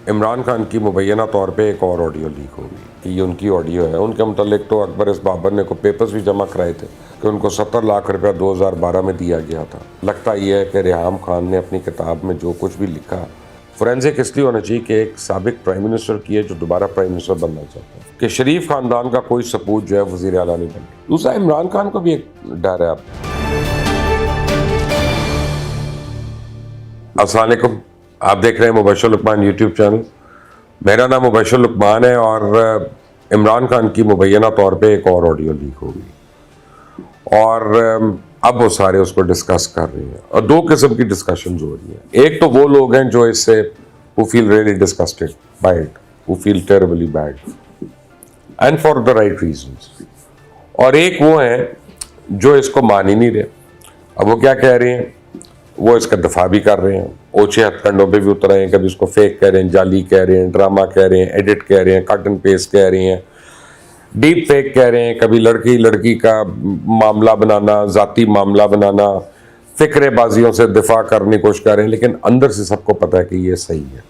इमरान खान की मुबैना तौर पे एक और ऑडियो लीक होगी कि ये उनकी ऑडियो है। उनके मुतालिक तो अकबर इस बाबर ने को पेपर्स भी जमा कराए थे कि उनको 70 लाख रुपया 2012 में दिया गया था। लगता यह है कि रेहाम खान ने अपनी किताब में जो कुछ भी लिखा, फोरेंसिक इसलिए होना चाहिए कि एक साबिक प्राइम मिनिस्टर की है जो दोबारा प्राइम मिनिस्टर बनना चाहता है कि शरीफ खानदान का कोई सपूत जो है वज़ीर आला नहीं बने। दूसरा, इमरान खान को भी एक डर है। अस्सलाम वालेकुम, आप देख रहे हैं मुबशर लुकमान यूट्यूब चैनल। मेरा नाम मुबशर लुकमान है और इमरान खान की मुबैना तौर पे एक और ऑडियो लीक होगी और अब वो सारे उसको डिस्कस कर रहे हैं और दो किस्म की डिस्कशंस हो रही हैं। एक तो वो लोग हैं जो इससे who feel really disgusted by it, who feel terribly bad and for the right reasons, और एक वो हैं जो इसको मान ही नहीं रहे। अब वो क्या कह रहे हैं, वो इसका दफा भी कर रहे हैं, ओछे हथकंडों पे भी उतर रहे हैं। कभी इसको फेक कह रहे हैं, जाली कह रहे हैं, ड्रामा कह रहे हैं, एडिट कह रहे हैं, कट एंड पेस्ट कह रहे हैं, डीप फेक कह रहे हैं, कभी लड़की लड़की का मामला बनाना, जाती मामला बनाना, फिक्रेबाजियों से दिफा करने की कोशिश कर रहे हैं। लेकिन अंदर से सबको पता है कि ये सही है,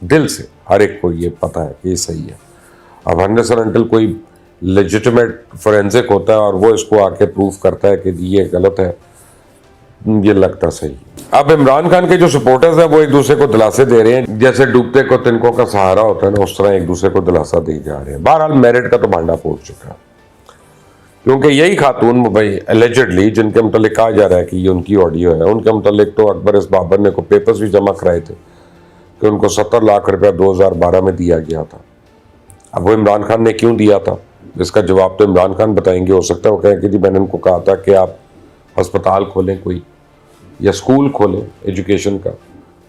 दिल से हर एक को ये पता है कि ये सही है। अब 100% कोई लेजिटिमेट फोरेंसिक होता है और वो इसको आके प्रूफ करता है कि ये गलत है, ये लगता सही। अब इमरान खान के जो सपोर्टर्स हैं वो एक दूसरे को दिलासे दे रहे हैं, जैसे डूबते को तिनकों का सहारा होता है ना, उस तरह एक दूसरे को दिलासा दे जा रहे हैं। बहरहाल मेरिट का तो भांडा फूट चुका है, क्योंकि यही खातून भाई एलिजिडली जिनके मुतालिक कहा जा रहा है कि ये उनकी ऑडियो है, उनके मुतालिक तो अकबर इस बाबर ने को पेपर्स भी जमा कराए थे कि उनको 70 लाख रुपया 2012 में दिया गया था। अब वो इमरान खान ने क्यों दिया था, इसका जवाब तो इमरान खान बताएंगे। हो सकता है वो कहें कि जी मैंने उनको कहा था कि आप अस्पताल खोलें कोई या स्कूल खोलें एजुकेशन का,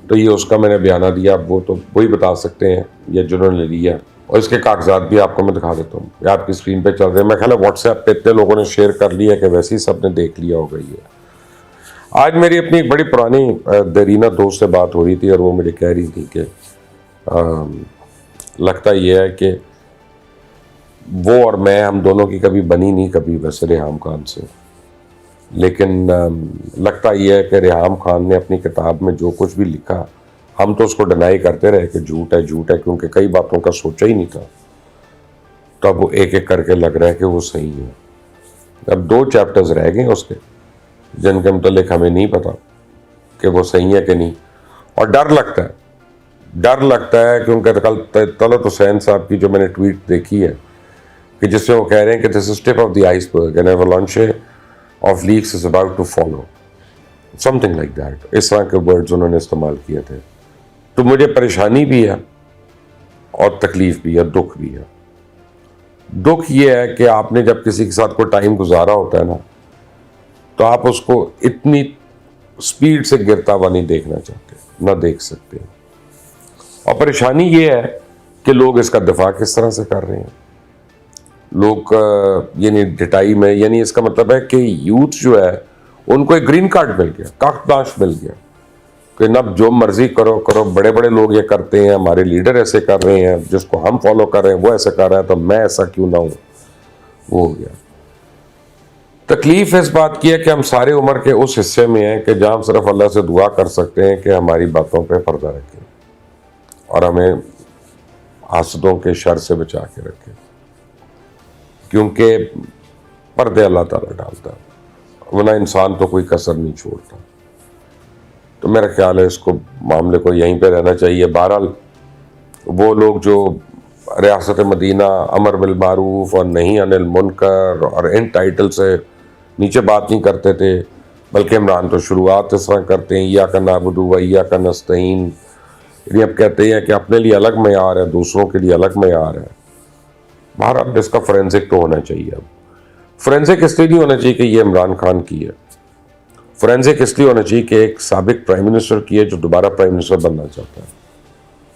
तो ये उसका मैंने बयाना दिया। अब वो तो वही बता सकते हैं या जिन्होंने लिया, और इसके कागजात भी आपको मैं दिखा देता हूँ, आपकी स्क्रीन पे चल रहे हैं। मैं ख्याल है व्हाट्सएप पे इतने लोगों ने शेयर कर लिया कि वैसे ही सबने देख लिया होगा। ये आज मेरी अपनी एक बड़ी पुरानी दरीना दोस्त से बात हो रही थी और वो मुझे कह रही थी कि लगता यह है कि वो और मैं, हम दोनों की कभी बनी नहीं कभी वैसे रेहाम खान से, लेकिन लगता यह है कि रेहाम खान ने अपनी किताब में जो कुछ भी लिखा, हम तो उसको डिनाई करते रहे कि झूठ है झूठ है, क्योंकि कई बातों का सोचा ही नहीं था। तो अब वो एक एक करके लग रहा है कि वो सही है। अब 2 चैप्टर्स रह गए उसके जिनके मुतालिक हमें नहीं पता कि वो सही है कि नहीं, और डर लगता है क्योंकि कल तलत हुसैन साहब की जो मैंने ट्वीट देखी है कि जिसमें वो कह रहे हैं कि this is tip of the iceberg and एवलांचे of leaks is about to follow, something like that। इस तरह के वर्ड्स उन्होंने इस्तेमाल किए थे। तो मुझे परेशानी भी है और तकलीफ भी है, दुख भी है। दुख ये है कि आपने जब किसी के साथ कोई टाइम गुजारा होता है ना, तो आप उसको इतनी स्पीड से गिरता हुआ नहीं देखना चाहते, ना देख सकते। और परेशानी ये है कि लोग इसका दिफा किस तरह से कर रहे हैं। लोग यानी डिटाई में, यानी इसका मतलब है कि यूथ जो है उनको एक ग्रीन कार्ड मिल गया, काकताश मिल गया कि न जो मर्जी करो करो, बड़े बड़े लोग ये करते हैं, हमारे लीडर ऐसे कर रहे हैं, जिसको हम फॉलो कर रहे हैं वो ऐसे कर रहा है, तो मैं ऐसा क्यों ना हूं। वो हो गया। तकलीफ इस बात की है कि हम सारे उम्र के उस हिस्से में हैं कि जहां हम सिर्फ अल्लाह से दुआ कर सकते हैं कि हमारी बातों पर पर्दा रखें और हमें हासदों के शर से बचा के रखें, क्योंकि पर्दे अल्लाह ताला डालता है, वरना इंसान तो कोई कसर नहीं छोड़ता। तो मेरा ख्याल है इसको मामले को यहीं पे रहना चाहिए। बहरहाल वो लोग जो रियासत मदीना, अमर बिल मारूफ और नहीं अनिल मुनकर और इन टाइटल से नीचे बात नहीं करते थे, बल्कि इमरान तो शुरुआत इस तरह करते हैं, इय्याका नअबुदु व इय्याका नस्तईन। यानी अब कहते हैं कि अपने लिए अलग मयार है, दूसरों के लिए अलग मयार है। बहरहाल इसका फोरेंसिक तो होना चाहिए। अब फोरेंसिक इसलिए नहीं होना चाहिए कि ये इमरान खान की है, फोरेंसिक इसलिए होना चाहिए कि एक साबिक प्राइम मिनिस्टर की है जो दोबारा प्राइम मिनिस्टर बनना चाहता है।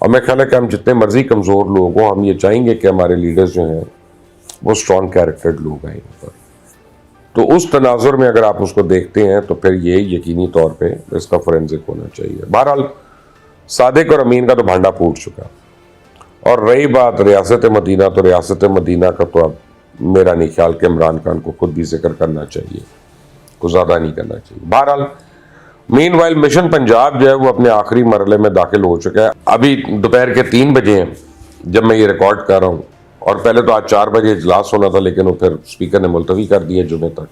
और मैं ख्याल है कि हम जितने मर्जी कमज़ोर लोग हों, हम ये चाहेंगे कि हमारे लीडर्स जो हैं वो स्ट्रॉन्ग कैरेक्टर्ड लोग आए पर। तो उस तनाजुर में अगर आप उसको देखते हैं तो फिर ये यकीनी तौर पर इसका फोरेंसिक होना चाहिए। बहरहाल सादिक और अमीन का तो भांडा फूट चुका। और रही बात रियासत मदीना, तो रियासत मदीना का तो अब मेरा नहीं ख्याल कि इमरान खान को खुद भी जिक्र करना चाहिए, कुछ ज़्यादा नहीं करना चाहिए। बहरहाल मीनवाइल मिशन पंजाब जो है वो अपने आखिरी मरहले में दाखिल हो चुका है। अभी दोपहर के 3 बजे हैं जब मैं ये रिकॉर्ड कर रहा हूँ, और पहले तो आज 4 बजे इजलास होना था, लेकिन वो फिर स्पीकर ने मुलतवी कर दिया जुमे तक।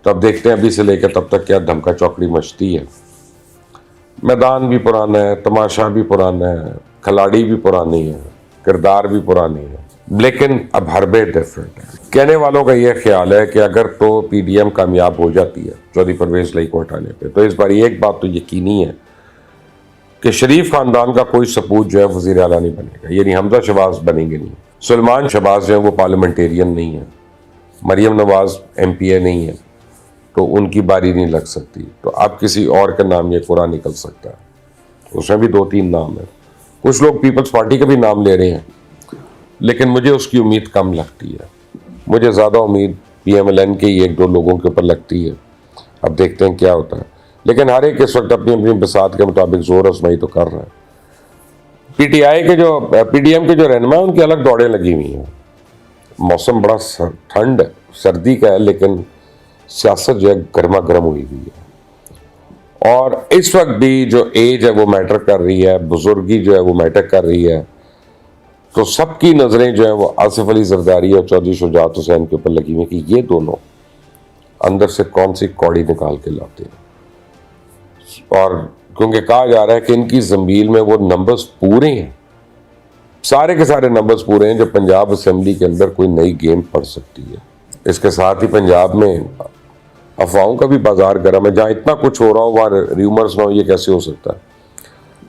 तो अब देखते हैं अभी से लेकर तब तक क्या धमका चौकड़ी मचती है। मैदान भी पुराना है, तमाशा भी पुराना है, खिलाड़ी भी पुरानी है, किरदार भी पुरानी है, लेकिन अब हरबे डिफरेंट है। कहने वालों का यह ख्याल है कि अगर तो पीडीएम कामयाब हो जाती है चौधरी परवेज लाई को हटाने पे, तो इस बार एक बात तो यकीनी है कि शरीफ खानदान का कोई सपूत जो है वजीर आला नहीं बनेगा, यानी हमजा शहबाज बनेंगे नहीं, सुलेमान शहबाज जो है वो पार्लियामेंटेरियन नहीं है, मरियम नवाज एमपीए नहीं है, तो उनकी बारी नहीं लग सकती। तो अब किसी और का नाम ये पूरा निकल सकता है, उसमें भी 2-3 नाम है। कुछ लोग पीपल्स पार्टी के भी नाम ले रहे हैं, लेकिन मुझे उसकी उम्मीद कम लगती है। मुझे ज़्यादा उम्मीद पीएमएलएन के ही 1-2 लोगों के ऊपर लगती है। अब देखते हैं क्या होता है, लेकिन हर एक इस वक्त अपनी अपनी बसात के मुताबिक जोर आजमाई तो कर रहा है। पीडीएम के जो रहनुमा है उनकी अलग दौड़ें लगी हुई हैं। मौसम बड़ा ठंड सर्दी का है, लेकिन सियासत जो है गर्मा गर्म हुई हुई है। और इस वक्त भी जो एज है वो मैटर कर रही है, बुजुर्गी जो है वो मैटर कर रही है। तो सबकी नजरें जो है वो आसिफ अली जरदारी और चौधरी शुजात हुसैन के ऊपर लगी हुई कि ये दोनों अंदर से कौन सी कौड़ी निकाल के लाते हैं। और क्योंकि कहा जा रहा है कि इनकी जमील में वो नंबर्स पूरे हैं, सारे के सारे नंबर्स पूरे हैं जो पंजाब असेंबली के अंदर कोई नई गेम पड़ सकती है। इसके साथ ही पंजाब में अफवाहों का भी बाजार गर्म है। जहाँ इतना कुछ हो रहा हो वहाँ र्यूमर्स ना हो, ये कैसे हो सकता है।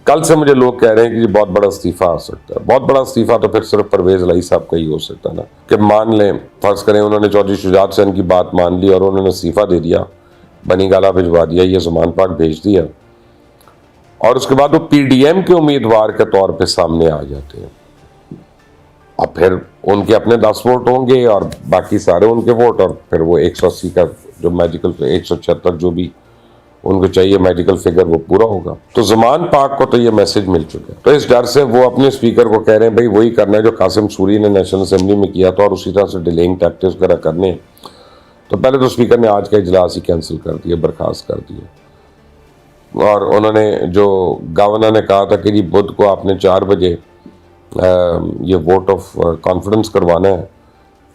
कल से मुझे लोग कह रहे हैं कि बहुत बड़ा इस्तीफा आ सकता है। बहुत बड़ा इस्तीफा तो फिर सिर्फ परवेज लाई साहब का ही हो सकता है ना, कि मान लें, फर्ज करें उन्होंने चौधरी शुजात हुसैन की बात मान ली और उन्होंने इस्तीफा दे दिया, बनी गाला भिजवा दिया, ये ज़मान पाक भेज दिया, और उसके बाद वो पीडीएम के उम्मीदवार के तौर पर सामने आ जाते हैं। अब फिर उनके अपने 10 वोट होंगे और बाकी सारे उनके वोट, और फिर वो 180 का जो मैजिकल 176 जो भी उनको चाहिए मैजिकल फिगर वो पूरा होगा। तो ज़मान पाक को तो ये मैसेज मिल चुका है। तो इस डर से वो अपने स्पीकर को कह रहे हैं भाई वही करना है जो कासिम सूरी ने नेशनल असेंबली में किया था, और उसी तरह से डिलेइंग टैक्टिक्स वगैरह करने हैं। तो पहले तो स्पीकर ने आज का इजलास ही कैंसिल कर दिया, बर्खास्त कर दिया। और उन्होंने जो गवर्नर ने कहा था कि जी बुध को आपने 4 बजे ये वोट ऑफ कॉन्फिडेंस करवाना है,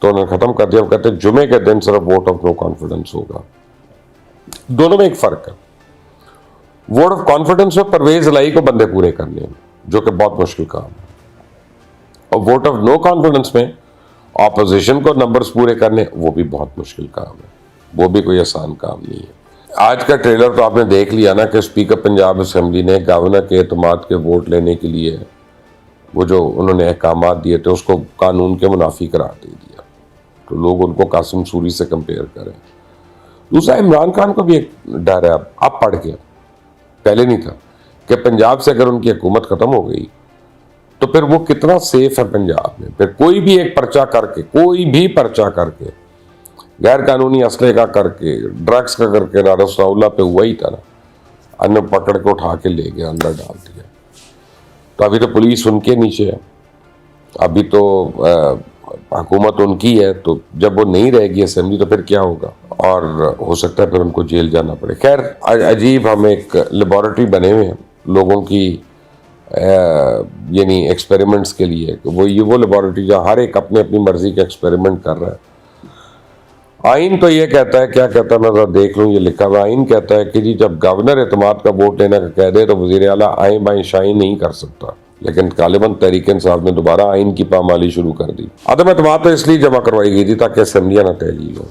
तो उन्होंने ख़त्म कर दिया। वो कहते हैं जुमे के दिन सिर्फ वोट ऑफ नो कॉन्फिडेंस होगा। दोनों में एक फ़र्क है। वोट ऑफ कॉन्फिडेंस में परवेज लाई को बंदे पूरे करने हैं, जो कि बहुत मुश्किल काम है, और वोट ऑफ नो कॉन्फिडेंस में ऑपोजिशन को नंबर्स पूरे करने, वो भी बहुत मुश्किल काम है, वो भी कोई आसान काम नहीं है। आज का ट्रेलर तो आपने देख लिया ना कि स्पीकर पंजाब असेंबली ने गवर्नर के एतमाद के वोट लेने के लिए वो जो उन्होंने अहकामात दिए थे उसको कानून के मुनाफी करार दे दिया। तो लोग उनको कासिम सूरी से कंपेयर करें। दूसरा, इमरान खान को भी एक डर है, अब पड़ गया, पहले नहीं था, कि पंजाब से अगर उनकी हुकूमत खत्म हो गई तो फिर वो कितना सेफ है पंजाब में। फिर कोई भी एक पर्चा करके, कोई भी पर्चा करके, गैर कानूनी असले का करके, ड्रग्स का करके, ना रसौला पे हुआ ही था ना, अन्य पकड़ के उठा के ले गया, अंदर डाल दिया। तो अभी तो पुलिस उनके नीचे है, अभी तो हुकूमत उनकी है। तो जब वो नहीं रहेगी असेंबली तो फिर क्या होगा, और हो सकता है फिर उनको जेल जाना पड़े। खैर, अजीब, हम एक लेबॉरेटरी बने हुए हैं लोगों की यानी एक्सपेरिमेंट्स के लिए। वो लेबॉरेटरी जहाँ हर एक अपने अपनी मर्जी के एक्सपेरिमेंट कर रहा है। आइन तो ये कहता है, क्या कहता है मैं जरा देख लूँ, ये लिखा हुआ आइन कहता है कि जी जब गवर्नर एतमाद का वोट लेने का कह दे तो वज़ीर आला आइन बाइन शाइन नहीं कर सकता। लेकिन गालिबन तहरीक इंसाफ ने दोबारा आइन की पामाली शुरू कर दी। अदम एतमाद तो इसलिए जमा करवाई गई थी ताकि असम्बलियाँ ना तहलील हो,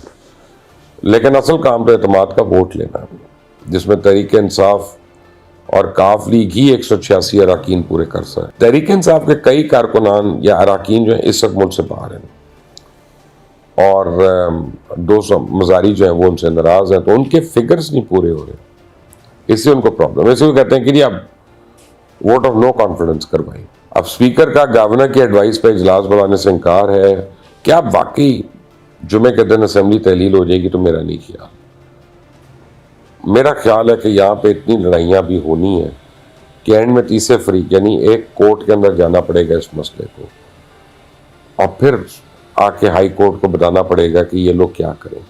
लेकिन असल काम तो एतमाद का वोट लेना है, जिसमें तहरीक इंसाफ और काफ लीग ही 186 अराकीन पूरे कर सके। तहरीक इंसाफ के कई कारकुनान या अराकीन जो है इस वक्त मुल्क से बाहर हैं, और 200 मजारी जो है वो उनसे नाराज हैं, तो उनके फिगर्स नहीं पूरे हो रहे, इससे उनको प्रॉब्लम है। इसलिए कहते हैं कि जी आप वोट ऑफ नो कॉन्फिडेंस करवाएं। अब स्पीकर का गवर्नर की एडवाइस पर इजलास बुलाने से इनकार है। क्या वाकई जुमे के दिन असेंबली तहलील हो जाएगी? तो मेरा नहीं ख्याल। मेरा ख्याल है कि यहाँ पे इतनी लड़ाइयाँ भी होनी है कि एंड में तीसरे फरीक यानी एक कोर्ट के अंदर जाना पड़ेगा इस मसले को, और फिर आके हाई कोर्ट को बताना पड़ेगा कि ये लोग क्या करें।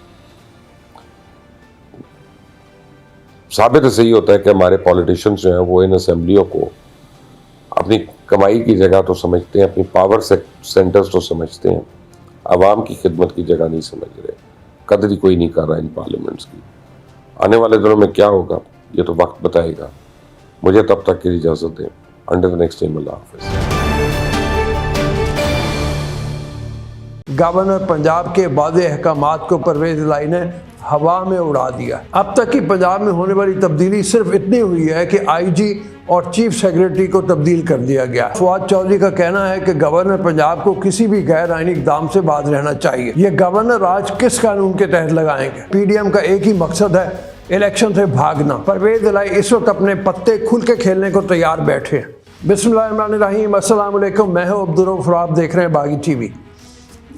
साबित सही होता है कि हमारे पॉलिटिशियंस जो हैं वो इन असेंबलियों को अपनी कमाई की जगह तो समझते हैं, अपनी पावर सेंटर्स तो समझते हैं, आवाम की खिदमत की जगह नहीं समझ रहे। कदर ही कोई नहीं कर रहा इन पार्लियामेंट्स की। आने वाले दिनों में क्या होगा ये तो वक्त बताएगा। मुझे तब तक की इजाज़त दें। अंडर द नेक्स्ट टाइम, अल्लाह हाफ़िज़। गवर्नर पंजाब के वादे अहकामात को परवेज इलाही ने हवा में उड़ा दिया। अब तक की पंजाब में होने वाली तब्दीली सिर्फ इतनी हुई है कि आईजी और चीफ सेक्रेटरी को तब्दील कर दिया गया। फवाद चौधरी का कहना है कि गवर्नर पंजाब को किसी भी गैर आईनी इक़दाम से बाज रहना चाहिए। ये गवर्नर आज किस कानून के तहत लगाएंगे? पीडीएम का एक ही मकसद है, इलेक्शन से भागना। परवेज इलाही इस वक्त अपने पत्ते खुल के खेलने को तैयार बैठे हैं। बिस्मिल्लाहिर्रहमानिर्रहीम, अस्सलाम वालेकुम। मैं हूं अब्दुर्रऊफ और आप देख रहे हैं बागी टीवी।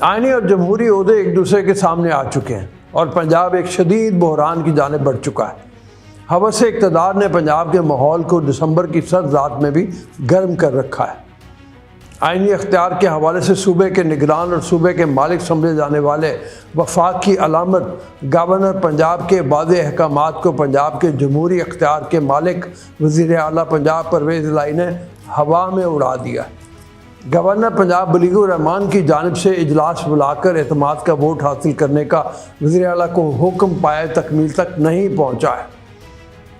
आईनी और जमहूरी ओहदे एक दूसरे के सामने आ चुके हैं और पंजाब एक शदीद बहरान की जानिब बढ़ चुका है। हवस इक़्तिदार ने पंजाब के माहौल को दिसंबर की सर्द रात में भी गर्म कर रखा है। आईनी अख्तियार के हवाले से सूबे के निगरान और सूबे के मालिक समझे जाने वाले वफाक की अलामत गवर्नर पंजाब के वादे अहकामात को पंजाब के जमहूरी अख्तियार के मालिक वज़ीर आला पंजाब परवेज इलाही ने हवा में उड़ा दिया। गवर्नर पंजाब बलीगुर रहमान की जानिब से इजलास बुलाकर एतमाद का वोट हासिल करने का वज़ीर आला को हुक्म पाए तकमील तक नहीं पहुँचा है।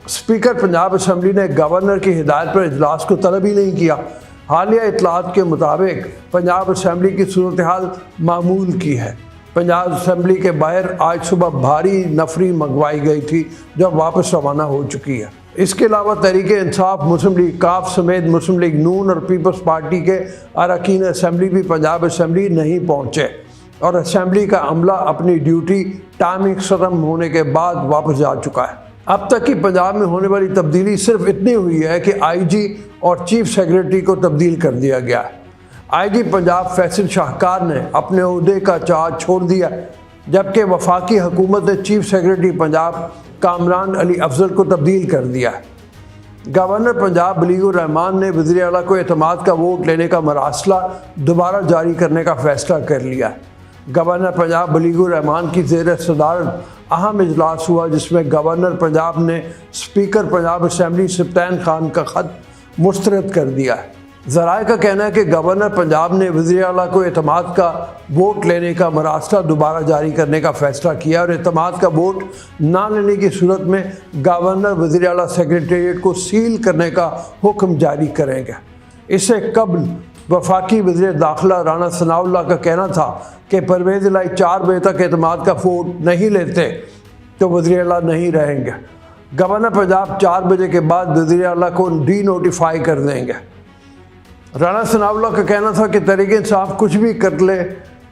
स्पीकर पंजाब असम्बली ने गवर्नर की हिदायत पर इजलास को तलब ही नहीं किया। हालिया इतलात के मुताबिक पंजाब असम्बली की सूरत हाल मामूल की है। पंजाब असम्बली के बाहर आज सुबह भारी नफरी मंगवाई गई थी जो वापस रवाना हो चुकी है। इसके अलावा तहरीक इंसाफ, मुस्लिम लीग काफ समेत मुस्लिम लीग नून और पीपल्स पार्टी के अरकान असम्बली भी पंजाब असम्बली नहीं पहुँचे और असम्बली का अमला अपनी ड्यूटी टाइमिंग ख़त्म होने के बाद वापस जा चुका है। अब तक की पंजाब में होने वाली तब्दीली सिर्फ इतनी हुई है कि आईजी और चीफ सेक्रेटरी को तब्दील कर दिया गया है। आईजी पंजाब फैसल शाहकार ने अपने ओहदे का चार्ज छोड़ दिया, जबकि वफाकी हुकूमत ने चीफ सेक्रेटरी पंजाब कामरान अली अफजल को तब्दील कर दिया है। गवर्नर पंजाब बलीगुर रहमान ने वज़ीर आला को एतमाद का वोट लेने का मरासला दोबारा जारी करने का फैसला कर लिया है। गवर्नर पंजाब बलीगुर रहमान की ज़ेर सदारत अहम इजलास हुआ, जिसमें गवर्नर पंजाब ने स्पीकर पंजाब असम्बली सप्तान खान का ख़त मुस्तरद कर दिया है। ज़राए का कहना है कि गवर्नर पंजाब ने वज़ीर आला को एतमाद का वोट लेने का मरासला दोबारा जारी करने का फ़ैसला किया और एतमाद का वोट ना लेने की सूरत में गवर्नर वज़ीर आला सेक्रेटेरिएट को सील करने का हुक्म जारी करेंगे। इससे कबल वफाकी वज़ीर दाखिला राना सनाउल्लाह का कहना था कि परवेज इलाही 4 बजे तक एतमाद का वोट नहीं लेते तो वज़ीर आला नहीं रहेंगे। गवर्नर पंजाब 4 बजे के बाद वज़ीर आला को डी नोटिफाई कर देंगे। राना सनाउल्लाह का कहना था कि तहरीक इंसाफ कुछ भी कर ले,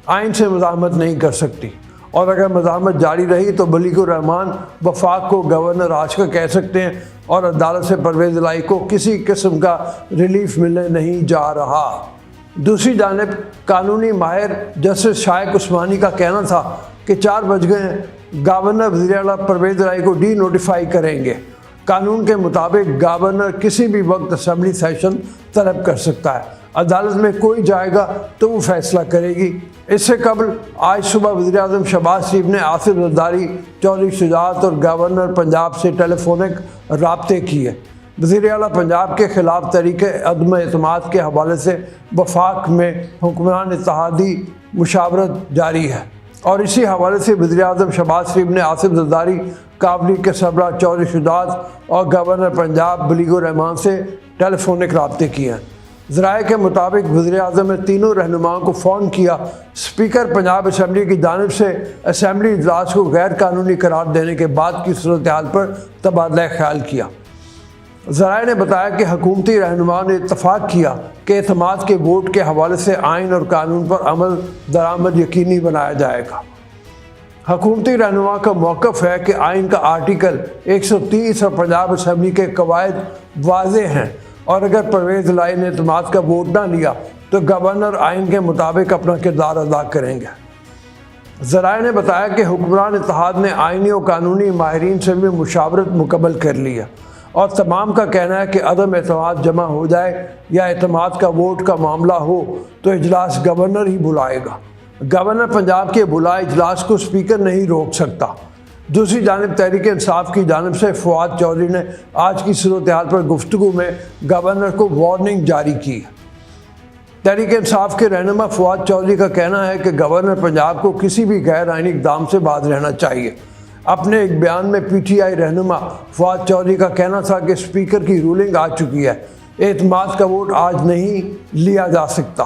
आइन से मज़ाहमत नहीं कर सकती और अगर मज़ाहमत जारी रही तो बलीगुर रहमान वफाक को गवर्नर आज का कह सकते हैं और अदालत से परवेज इलाही को किसी किस्म का रिलीफ मिलने नहीं जा रहा। दूसरी जानिब कानूनी माहिर जस्टिस शाइक उस्मानी का कहना था कि 4 बज गए, गवर्नर वज़ीर आला परवेज इलाही को डी नोटिफाई करेंगे। कानून के मुताबिक गवर्नर किसी भी वक्त असम्बली सेशन तलब कर सकता है। अदालत में कोई जाएगा तो वो फैसला करेगी। इससे कबल आज सुबह वज़ीर आज़म शहबाज शरीफ ने आसिफ ज़रदारी, चौधरी शुजात और गवर्नर पंजाब से टेलीफोनिक राब्ते किए। वज़ीर आला पंजाब के ख़िलाफ़ तरीक़े अदम एतमाद के हवाले से वफाक में हुक्मरान इत्तेहादी मुशावरत जारी है और इसी हवाले से वज़ीर आज़म शहबाज शरीफ ने आसिफ ज़रदारी, काबली के सबरा, चौधरी शुजात और गवर्नर पंजाब बलीगुर रहमान से टेलीफोनिक राब्ते किए हैं। ज़राए के मुताबिक वज़ीर आज़म ने तीनों रहनुमाओं को फ़ोन किया। स्पीकर पंजाब असम्बली की जानिब से असम्बली इजलास को गैर कानूनी करार देने के बाद की सूरत हाल पर तबादला ख्याल किया। ज़राए ने बताया कि हुकूमती रहनुमाओं ने इत्तफ़ाक़ किया कि एतमाद के वोट के हवाले से आइन और कानून पर अमल दरामद यकीनी बनाया जाएगा। हुकूमती रहनुमा का मौक़िफ़ है कि आइन का आर्टिकल 130 और पंजाब असम्बली के कवायद वाज़े हैं और अगर परवेज इलाही ने एतमाद का वोट ना लिया तो गवर्नर आइन के मुताबिक अपना किरदार अदा करेंगे। ज़राए ने बताया कि हुक्मरान इत्तेहाद ने आइनी और कानूनी माहिरीन से भी मुशावरत मुकम्मल कर ली है और तमाम का कहना है कि अदम एतमाद जमा हो जाए या एतमाद का वोट का मामला हो तो इजलास गवर्नर ही बुलाएगा। गवर्नर पंजाब के बुलाए इजलास को स्पीकर नहीं रोक सकता। दूसरी जानिब तहरीक इंसाफ की जानिब से फवाद चौधरी ने आज की सूरत हाल पर गुफ्तगू में गवर्नर को वार्निंग जारी की। तहरीक इंसाफ के रहनुमा फवाद चौधरी का कहना है कि गवर्नर पंजाब को किसी भी गैर आइनी इक़दाम से बाज रहना चाहिए। अपने एक बयान में PTI रहनुमा फवाद चौधरी का कहना था कि स्पीकर की रूलिंग आ चुकी है, एतमाद का वोट आज नहीं लिया जा सकता।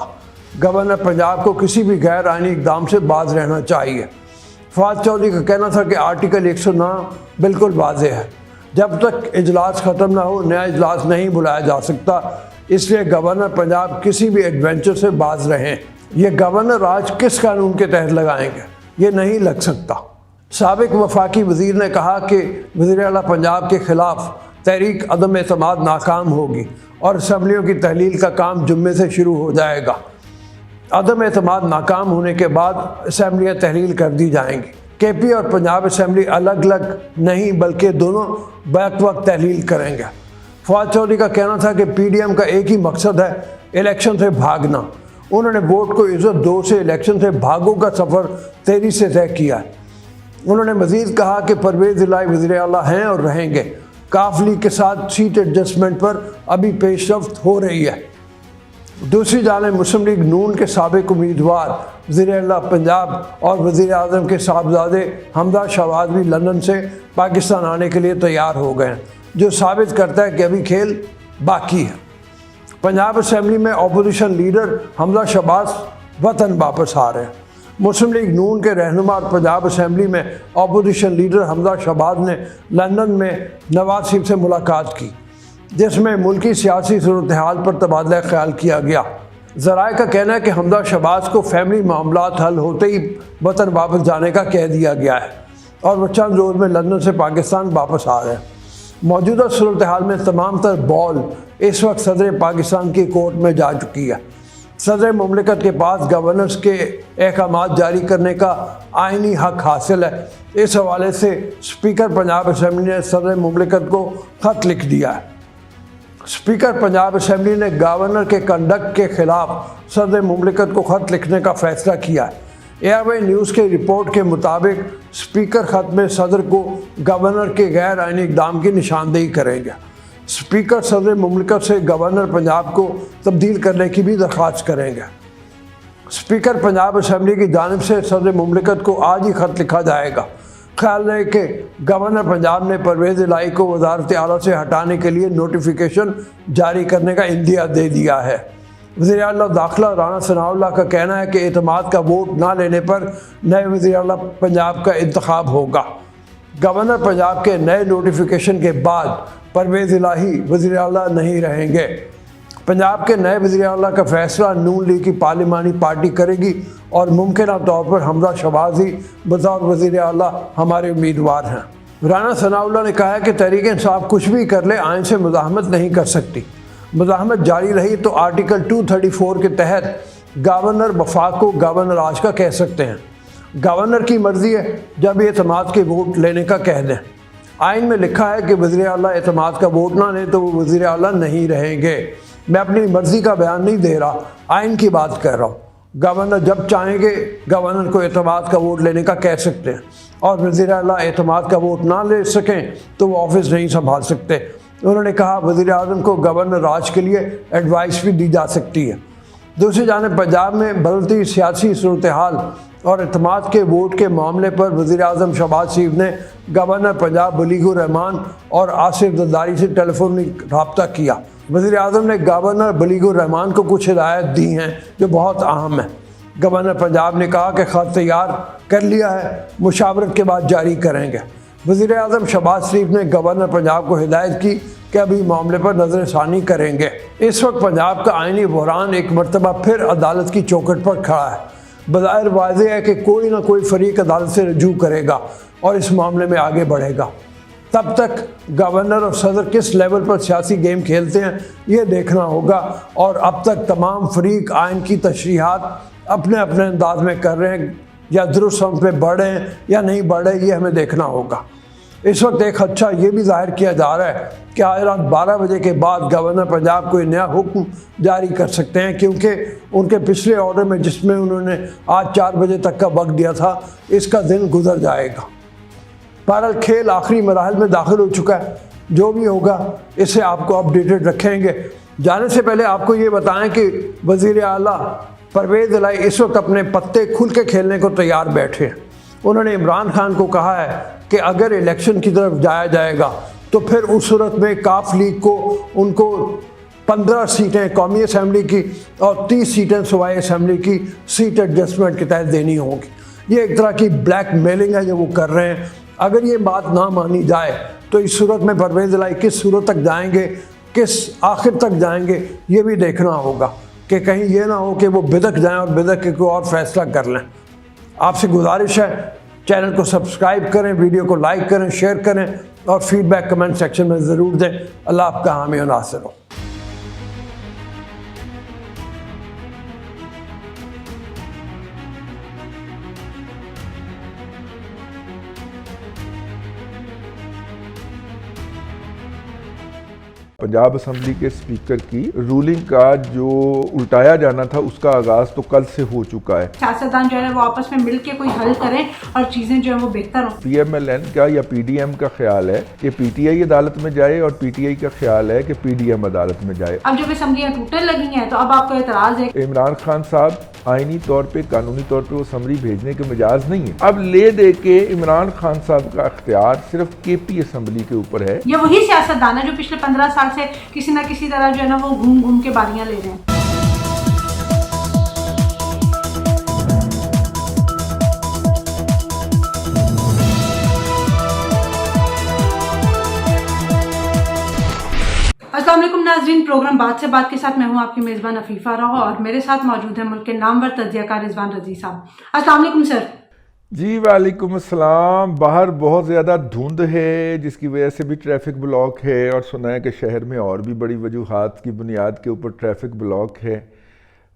गवर्नर पंजाब को किसी भी गैर आइनी इक़दाम से बाज रहना चाहिए। फवाद चौधरी का कहना था कि आर्टिकल 109 बिल्कुल वाज़ेह है, जब तक इजलास ख़त्म ना हो नया इजलास नहीं बुलाया जा सकता, इसलिए गवर्नर पंजाब किसी भी एडवेंचर से बाज रहें। ये गवर्नर राज किस कानून के तहत लगाएंगे, ये नहीं लग सकता। साबिक वफाकी वज़ीर ने कहा कि वज़ीर आला पंजाब के ख़िलाफ़ तहरीक अदम एतमाद नाकाम होगी और असम्बलियों की तहलील का काम जुम्मे से शुरू हो जाएगा। अदम एतमाद नाकाम होने के बाद असम्बलियाँ तहलील कर दी जाएंगी। KP और पंजाब असम्बली अलग अलग नहीं बल्कि दोनों बैक वक्त तहलील करेंगे। फवाद चौधरी का कहना था कि PDM का एक ही मकसद है, इलेक्शन से भागना। उन्होंने वोट को इज़्ज़त दो से इलेक्शन से भागो का सफ़र तेज़ी से तय किया है। उन्होंने मज़ीद कहा कि परवेज़ इलाही वज़ीर आला हैं और रहेंगे। काफ लीग के साथ सीट एडजस्टमेंट पर अभी पेशरफ्त हो रही है। दूसरी जानिब मुस्लिम लीग नून के साबिक उम्मीदवार वज़ीर आला पंजाब और वज़ीर आज़म के साहबजादे हमजा शहबाज भी लंदन से पाकिस्तान आने के लिए तैयार हो गए हैं, जो साबित करता है कि अभी खेल बाकी है। पंजाब असम्बली में अपोजिशन लीडर हमजा शहबाज वतन वापस आ रहे हैं। मुस्लिम लीग नून के रहनुमा और पंजाब असम्बली में अपोजिशन लीडर हमजा शहबाज ने लंदन में नवाज शरीफ से मुलाकात की, जिसमें मुल्की सियासी सूरत हाल पर तबादला ख्याल किया गया। ज़राए का कहना है कि हमजा शहबाज को फैमिली मामलात हल होते ही वतन वापस जाने का कह दिया गया है और वह चंद रोज़ में लंदन से पाकिस्तान वापस आ रहे हैं। मौजूदा सूरत हाल में तमाम तर बॉल इस वक्त सदर पाकिस्तान की कोर्ट में जा चुकी है। सदर मुमलिकत के पास गवर्नर्स के अहकामात जारी करने का आइनी हक हासिल है। इस हवाले से स्पीकर पंजाब असम्बली ने सदर मुमलिकत को ख़त लिख दिया है। स्पीकर पंजाब असम्बली ने गवर्नर के कंडक्ट के ख़िलाफ़ सदर मुमलिकत को ख़त लिखने का फ़ैसला किया है। एयरवे न्यूज़ के रिपोर्ट के मुताबिक स्पीकर ख़त में सदर को गवर्नर के गैर आइनी इक़दाम की निशानदेही करेंगे। स्पीकर सदर मुमलिकत से गवर्नर पंजाब को तब्दील करने की भी दरख्वास्त करेंगे। स्पीकर पंजाब असम्बली की जानिब से सदर मुमलिकत को आज ही ख़त लिखा जाएगा। ख्याल रहे कि गवर्नर पंजाब ने परवेज़ इलाही को वज़ारत आला से हटाने के लिए नोटिफिकेशन जारी करने का इंदिया दे दिया है। वज़ीर आला दाखिला राना सनाउल्लाह का कहना है कि एतमाद का वोट ना लेने पर नए वज़ीर आला पंजाब का इंतखाब होगा। गवर्नर पंजाब के नए नोटिफिकेशन के बाद परवेज़ इलाही वज़ीर आला नहीं रहेंगे। पंजाब के नए वज़ीर आला का फैसला नून लीग की पार्लिमानी पार्टी करेगी और मुमकिन तौर पर हमजा शहबाज ही बतौर वज़ीर आला हमारे उम्मीदवार हैं। राना सनाउल्लाह ने कहा है कि तहरीक इंसाफ कुछ भी कर ले, आइन से मुज़ाहमत नहीं कर सकती। मुज़ाहमत जारी रही तो आर्टिकल 234 के तहत गवर्नर वफाक को गवर्नर आज का कह सकते हैं। गवर्नर की मर्ज़ी है, जब एतमाद के वोट लेने का कह दें। आइन में लिखा है कि वज़ीर आला एतमाद का वोट ना लें तो वो वज़ीर आला नहीं रहेंगे। मैं अपनी मर्ज़ी का बयान नहीं दे रहा, आइन की बात कर रहा हूँ। गवर्नर जब चाहेंगे गवर्नर को एतमाद का वोट लेने का कह सकते हैं और वज़ीर आला एतमाद का वोट ना ले सकें तो वो ऑफिस नहीं संभाल सकते। उन्होंने कहा वज़ीर आज़म को गवर्नर राज के लिए एडवाइस भी दी जा सकती है। दूसरी जानिब पंजाब में बदलती सियासी सूरत हाल और एतमाद के वोट के मामले पर वज़ीर आज़म शहबाज शरीफ ने गवर्नर पंजाब बलीगुर रहमान और आसिफ जरदारी से टेलीफोनिक रब्ता किया। वज़ीर आज़म ने गवर्नर बलीगुर रहमान को कुछ हिदायत दी हैं जो बहुत अहम है। गवर्नर पंजाब ने कहा कि ख़त तैयार कर लिया है, मुशावरत के बाद जारी करेंगे। वज़ीर आज़म शहबाज शरीफ ने गवर्नर पंजाब को हिदायत की कि अभी मामले पर नज़रसानी करेंगे। इस वक्त पंजाब का आइनी बहरान एक मरतबा फिर अदालत की चौखट पर खड़ा है। बज़ाहिर वाज़ेह है कि कोई ना कोई फ़रीक अदालत से रजू करेगा और इस मामले में आगे बढ़ेगा। तब तक गवर्नर और सदर किस लेवल पर सियासी गेम खेलते हैं ये देखना होगा और अब तक तमाम फ़रीक आइन की तशरीहात अपने अपने अंदाज में कर रहे हैं या दुरुस्त हम पे बढ़ रहे हैं या नहीं बढ़ रहे, ये हमें देखना होगा। इस वक्त एक अच्छा ये भी जाहिर किया जा रहा है कि आज रात 12 बजे के बाद गवर्नर पंजाब कोई नया हुक्म जारी कर सकते हैं, क्योंकि उनके पिछले ऑर्डर में जिसमें उन्होंने आज 4 बजे तक का वक्त दिया था इसका दिन गुजर जाएगा। बहरहाल खेल आखिरी मराहल में दाखिल हो चुका है, जो भी होगा इसे आपको अपडेटेड रखेंगे। जाने से पहले आपको ये बताएं कि वज़ीर आला परवेज़ इलाही इस वक्त अपने पत्ते खुल के खेलने को तैयार बैठे हैं। उन्होंने इमरान खान को कहा है कि अगर इलेक्शन की तरफ जाया जाएगा तो फिर उस सूरत में काफ लीग को उनको 15 सीटें कौमी असम्बली की और 30 सीटें सूबाई असम्बली की सीट एडजस्टमेंट के तहत देनी होंगी। ये एक तरह की ब्लैक मेलिंग है जो वो कर रहे हैं। अगर ये बात ना मानी जाए तो इस सूरत में परवेज़ इलाही किस सूरत तक जाएंगे, किस आखिर तक जाएंगे, ये भी देखना होगा कि कहीं ये ना हो कि वो बिदक जाएं और बिदक के कोई और फैसला कर लें। आपसे गुजारिश है चैनल को सब्सक्राइब करें, वीडियो को लाइक करें, शेयर करें और फीडबैक कमेंट सेक्शन में ज़रूर दें। अल्लाह आपका हामी और नासिर हो। पंजाब असम्बली के स्पीकर की रूलिंग का जो उल्टाया जाना था उसका आगाज तो कल से हो चुका है। सियासतदान जो है वो आपस में मिलकर कोई हल करें और चीजें जो है वो बेहतर हों। PMLN का या PDM का ख्याल है कि PTI अदालत में जाए और PTI का ख्याल है कि PDM अदालत में जाए। अब जब असम्बलियाँ टूटने लगी हैं तो अब आपको एतराज है। इमरान खान साहब आईनी तौर पे कानूनी तौर पे वो समरी भेजने के मिजाज नहीं है। अब ले दे के इमरान खान साहब का अख्तियार सिर्फ KP असम्बली के ऊपर है। ये वही सियासतदान है जो पिछले 15 साल से किसी न किसी तरह जो है ना वो घूम घूम के बारियां ले रहे हैं। अस्सलाम वालेकुम नाज़रीन, प्रोग्राम बात से बात के साथ मैं हूं आपकी मेज़बान अफीफ़ा राव और मेरे साथ मौजूद है मुल्क के नामवर तज्ज़ियाकार रिजवान रज़ी साहब। अस्सलाम वालेकुम सर। जी वालेकुम अस्सलाम। बाहर बहुत ज़्यादा धुंध है जिसकी वजह से भी ट्रैफिक ब्लॉक है और सुना है कि शहर में और भी बड़ी वजूहात की बुनियाद के ऊपर ट्रैफिक ब्लॉक है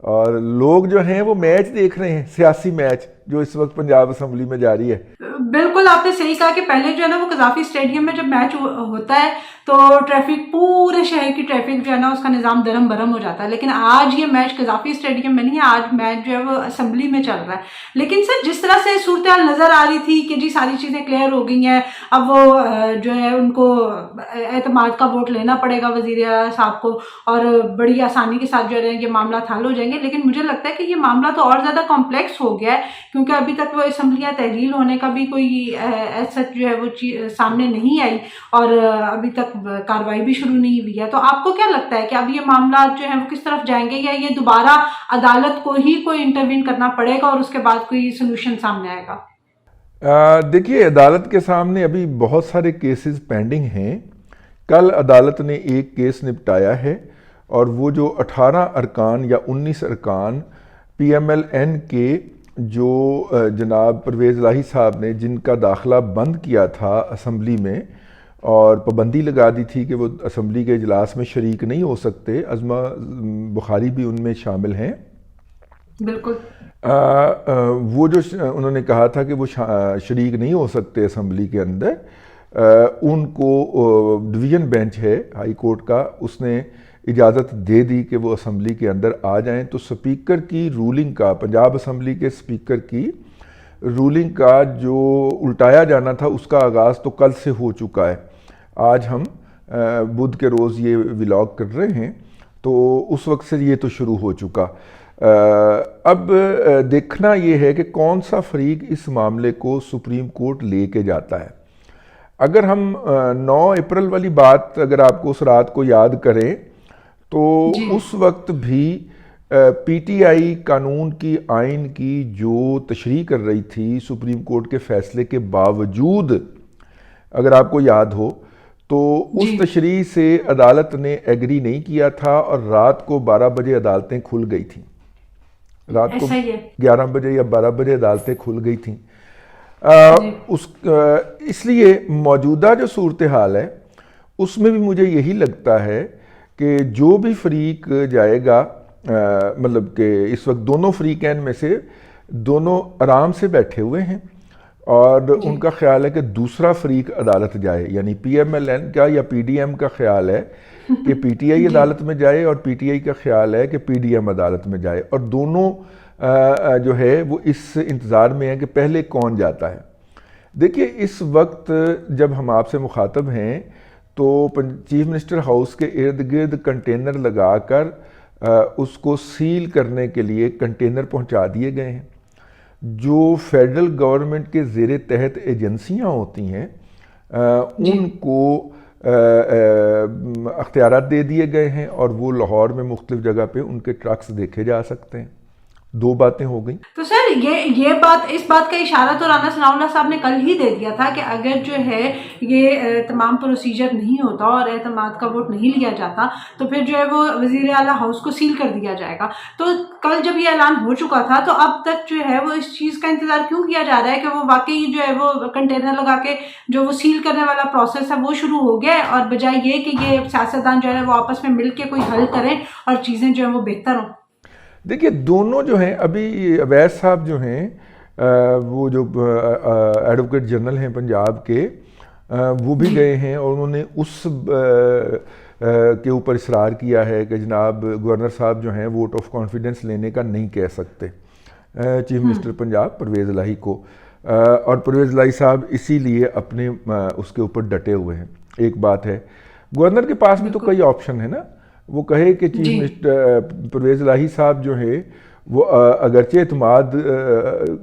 और लोग जो हैं वो मैच देख रहे हैं, सियासी मैच जो इस वक्त पंजाब असम्बली में जारी है। बिल्कुल आपने सही कहा कि पहले जो है ना वो कज़ाफ़ी स्टेडियम में जब मैच होता है तो ट्रैफिक पूरे शहर की ट्रैफिक जो है ना उसका निज़ाम दरम बरम हो जाता है, लेकिन आज ये मैच कज़ाफ़ी स्टेडियम में नहीं है, आज मैच जो है वो असम्बली में चल रहा है। लेकिन सर जिस तरह से सूरत हाल नज़र आ रही थी कि जी सारी चीज़ें क्लियर हो गई हैं, अब वो जो है उनको एतमाद का वोट लेना पड़ेगा वज़ीर साहब को और बड़ी आसानी के साथ जो है ये मामला हल हो जाएंगे। लेकिन मुझे लगता है कि ये मामला तो और ज़्यादा कॉम्प्लेक्स हो गया है क्योंकि अभी तक वो असम्बलियाँ तहलील होने का भी कोई सच जो है वो सामने नहीं आई और अभी तक कार्रवाई भी शुरू नहीं हुई है। तो आपको क्या लगता है कि अब ये मामला जो है वो किस तरफ जाएंगे या ये दोबारा अदालत को ही कोई इंटरवीन करना पड़ेगा और उसके बाद कोई सोल्यूशन सामने आएगा? देखिए अदालत के सामने अभी बहुत सारे केसेस पेंडिंग हैं। कल अदालत ने एक केस निपटाया है और वो जो 18 अरकान या 19 अरकान PMLN के जो जनाब परवेज़ इलाही साहब ने जिनका दाखिला बंद किया था असम्बली में और पाबंदी लगा दी थी कि वो असम्बली के इजलास में शरीक नहीं हो सकते, अज़मा बुखारी भी उनमें शामिल हैं। बिल्कुल वो जो उन्होंने कहा था कि वो शरीक नहीं हो सकते असम्बली के अंदर, उनको डिवीज़न बेंच है हाई कोर्ट का, उसने इजाज़त दे दी कि वो असम्बली के अंदर आ जाएं। तो स्पीकर की रूलिंग का, पंजाब असम्बली के स्पीकर की रूलिंग का जो उल्टाया जाना था उसका आगाज़ तो कल से हो चुका है। आज हम बुध के रोज़ ये व्लॉग कर रहे हैं तो उस वक्त से ये तो शुरू हो चुका। अब देखना ये है कि कौन सा फरीक इस मामले को सुप्रीम कोर्ट ले के जाता है। अगर हम 9 अप्रैल वाली बात अगर आपको उस रात को याद करें तो उस वक्त भी PTI कानून की आइन की जो तशरीह कर रही थी सुप्रीम कोर्ट के फैसले के बावजूद, अगर आपको याद हो तो उस तशरीह से अदालत ने एग्री नहीं किया था और रात को 12 बजे अदालतें खुल गई थी। रात को 11 बजे या 12 बजे अदालतें खुल गई थी। इसलिए मौजूदा जो सूरत हाल है उसमें भी मुझे यही लगता है कि जो भी फरीक जाएगा, मतलब कि इस वक्त दोनों फरीकैन में से दोनों आराम से बैठे हुए हैं और उनका ख्याल है कि दूसरा फरीक अदालत जाए, यानी PMLN का या PDM का ख्याल है कि PTI अदालत में जाए और PTI का ख्याल है कि PDM अदालत में जाए, और दोनों जो है वो इस इंतज़ार में है कि पहले कौन जाता है। देखिए, इस वक्त जब हम आपसे मुखातब हैं तो चीफ मिनिस्टर हाउस के इर्द गिर्द कंटेनर लगाकर उसको सील करने के लिए कंटेनर पहुंचा दिए गए हैं। जो फेडरल गवर्नमेंट के ज़ेरे तहत एजेंसियां होती हैं उनको अख्तियारात दे दिए गए हैं और वो लाहौर में मुख्तलिफ जगह पे उनके ट्रक्स देखे जा सकते हैं। दो बातें हो गई। तो सर इस बात का इशारा तो राना सनाउल्लाह साहब ने कल ही दे दिया था कि अगर जो है ये तमाम प्रोसीजर नहीं होता और एतमाद का वोट नहीं लिया जाता तो फिर जो है वो वज़ीर आला हाउस को सील कर दिया जाएगा। तो कल जब ये ऐलान हो चुका था तो अब तक जो है वो इस चीज़ का इंतजार क्यों किया जा रहा है कि वो वाकई जो है वो कंटेनर लगा के जो वो सील करने वाला प्रोसेस है वो शुरू हो गया है, और बजाय ये कि ये सियासतदान जो है वो आपस में मिल के कोई हल करें और चीज़ें जो है वो बेहतर हों। देखिए, दोनों जो हैं, अभी अवैध साहब जो हैं वो जो एडवोकेट जनरल हैं पंजाब के, वो भी गए हैं और उन्होंने उस के ऊपर इसरार किया है कि जनाब गवर्नर साहब जो हैं वोट ऑफ कॉन्फिडेंस लेने का नहीं कह सकते चीफ मिनिस्टर पंजाब परवेज़ इलाही को, और परवेज़ इलाही साहब इसीलिए अपने उसके ऊपर डटे हुए हैं। एक बात है, गवर्नर के पास भी तो कई ऑप्शन है ना। वो कहे कि चीफ मिनिस्टर परवेज़ इलाही साहब जो है वो अगरचे एतमाद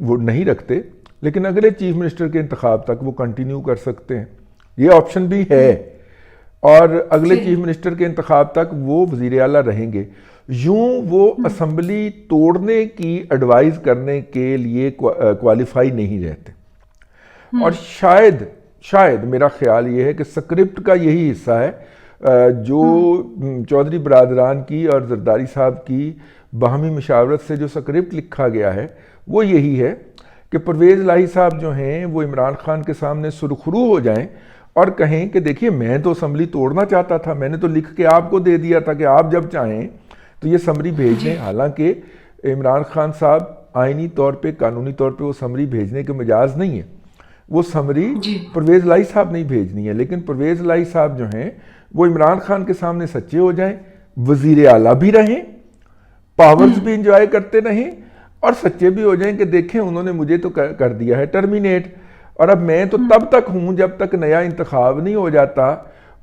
वो नहीं रखते, लेकिन अगले चीफ मिनिस्टर के इंतखाब तक वो कंटिन्यू कर सकते हैं, ये ऑप्शन भी है। और अगले चीफ मिनिस्टर के इंतखाब तक वो वज़ीर आला रहेंगे। यूं वो असम्बली तोड़ने की एडवाइस करने के लिए क्वालिफाई नहीं रहते। और शायद मेरा ख्याल ये है कि स्क्रिप्ट का यही हिस्सा है जो चौधरी बरादरान की और जरदारी साहब की बाहमी मशावरत से जो स्क्रिप्ट लिखा गया है वो यही है कि परवेज़ इलाही साहब जो हैं वो इमरान खान के सामने सुरखरू हो जाएं और कहें कि देखिए, मैं तो असम्बली तोड़ना चाहता था, मैंने तो लिख के आपको दे दिया था कि आप जब चाहें तो ये समरी भेज दें। हालांकि इमरान खान साहब आइनी तौर पे, कानूनी तौर पे वो समरी भेजने के मिजाज नहीं है, वो समरी परवेज़ इलाही साहब नहीं भेजनी है। लेकिन परवेज़ इलाही साहब जो हैं वो इमरान खान के सामने सच्चे हो जाएं, वज़ीर आला भी रहें, पावर्स भी इंजॉय करते रहें और सच्चे भी हो जाएं कि देखें उन्होंने मुझे तो कर दिया है टर्मिनेट, और अब मैं तो तब तक हूं जब तक नया इंतखाब नहीं हो जाता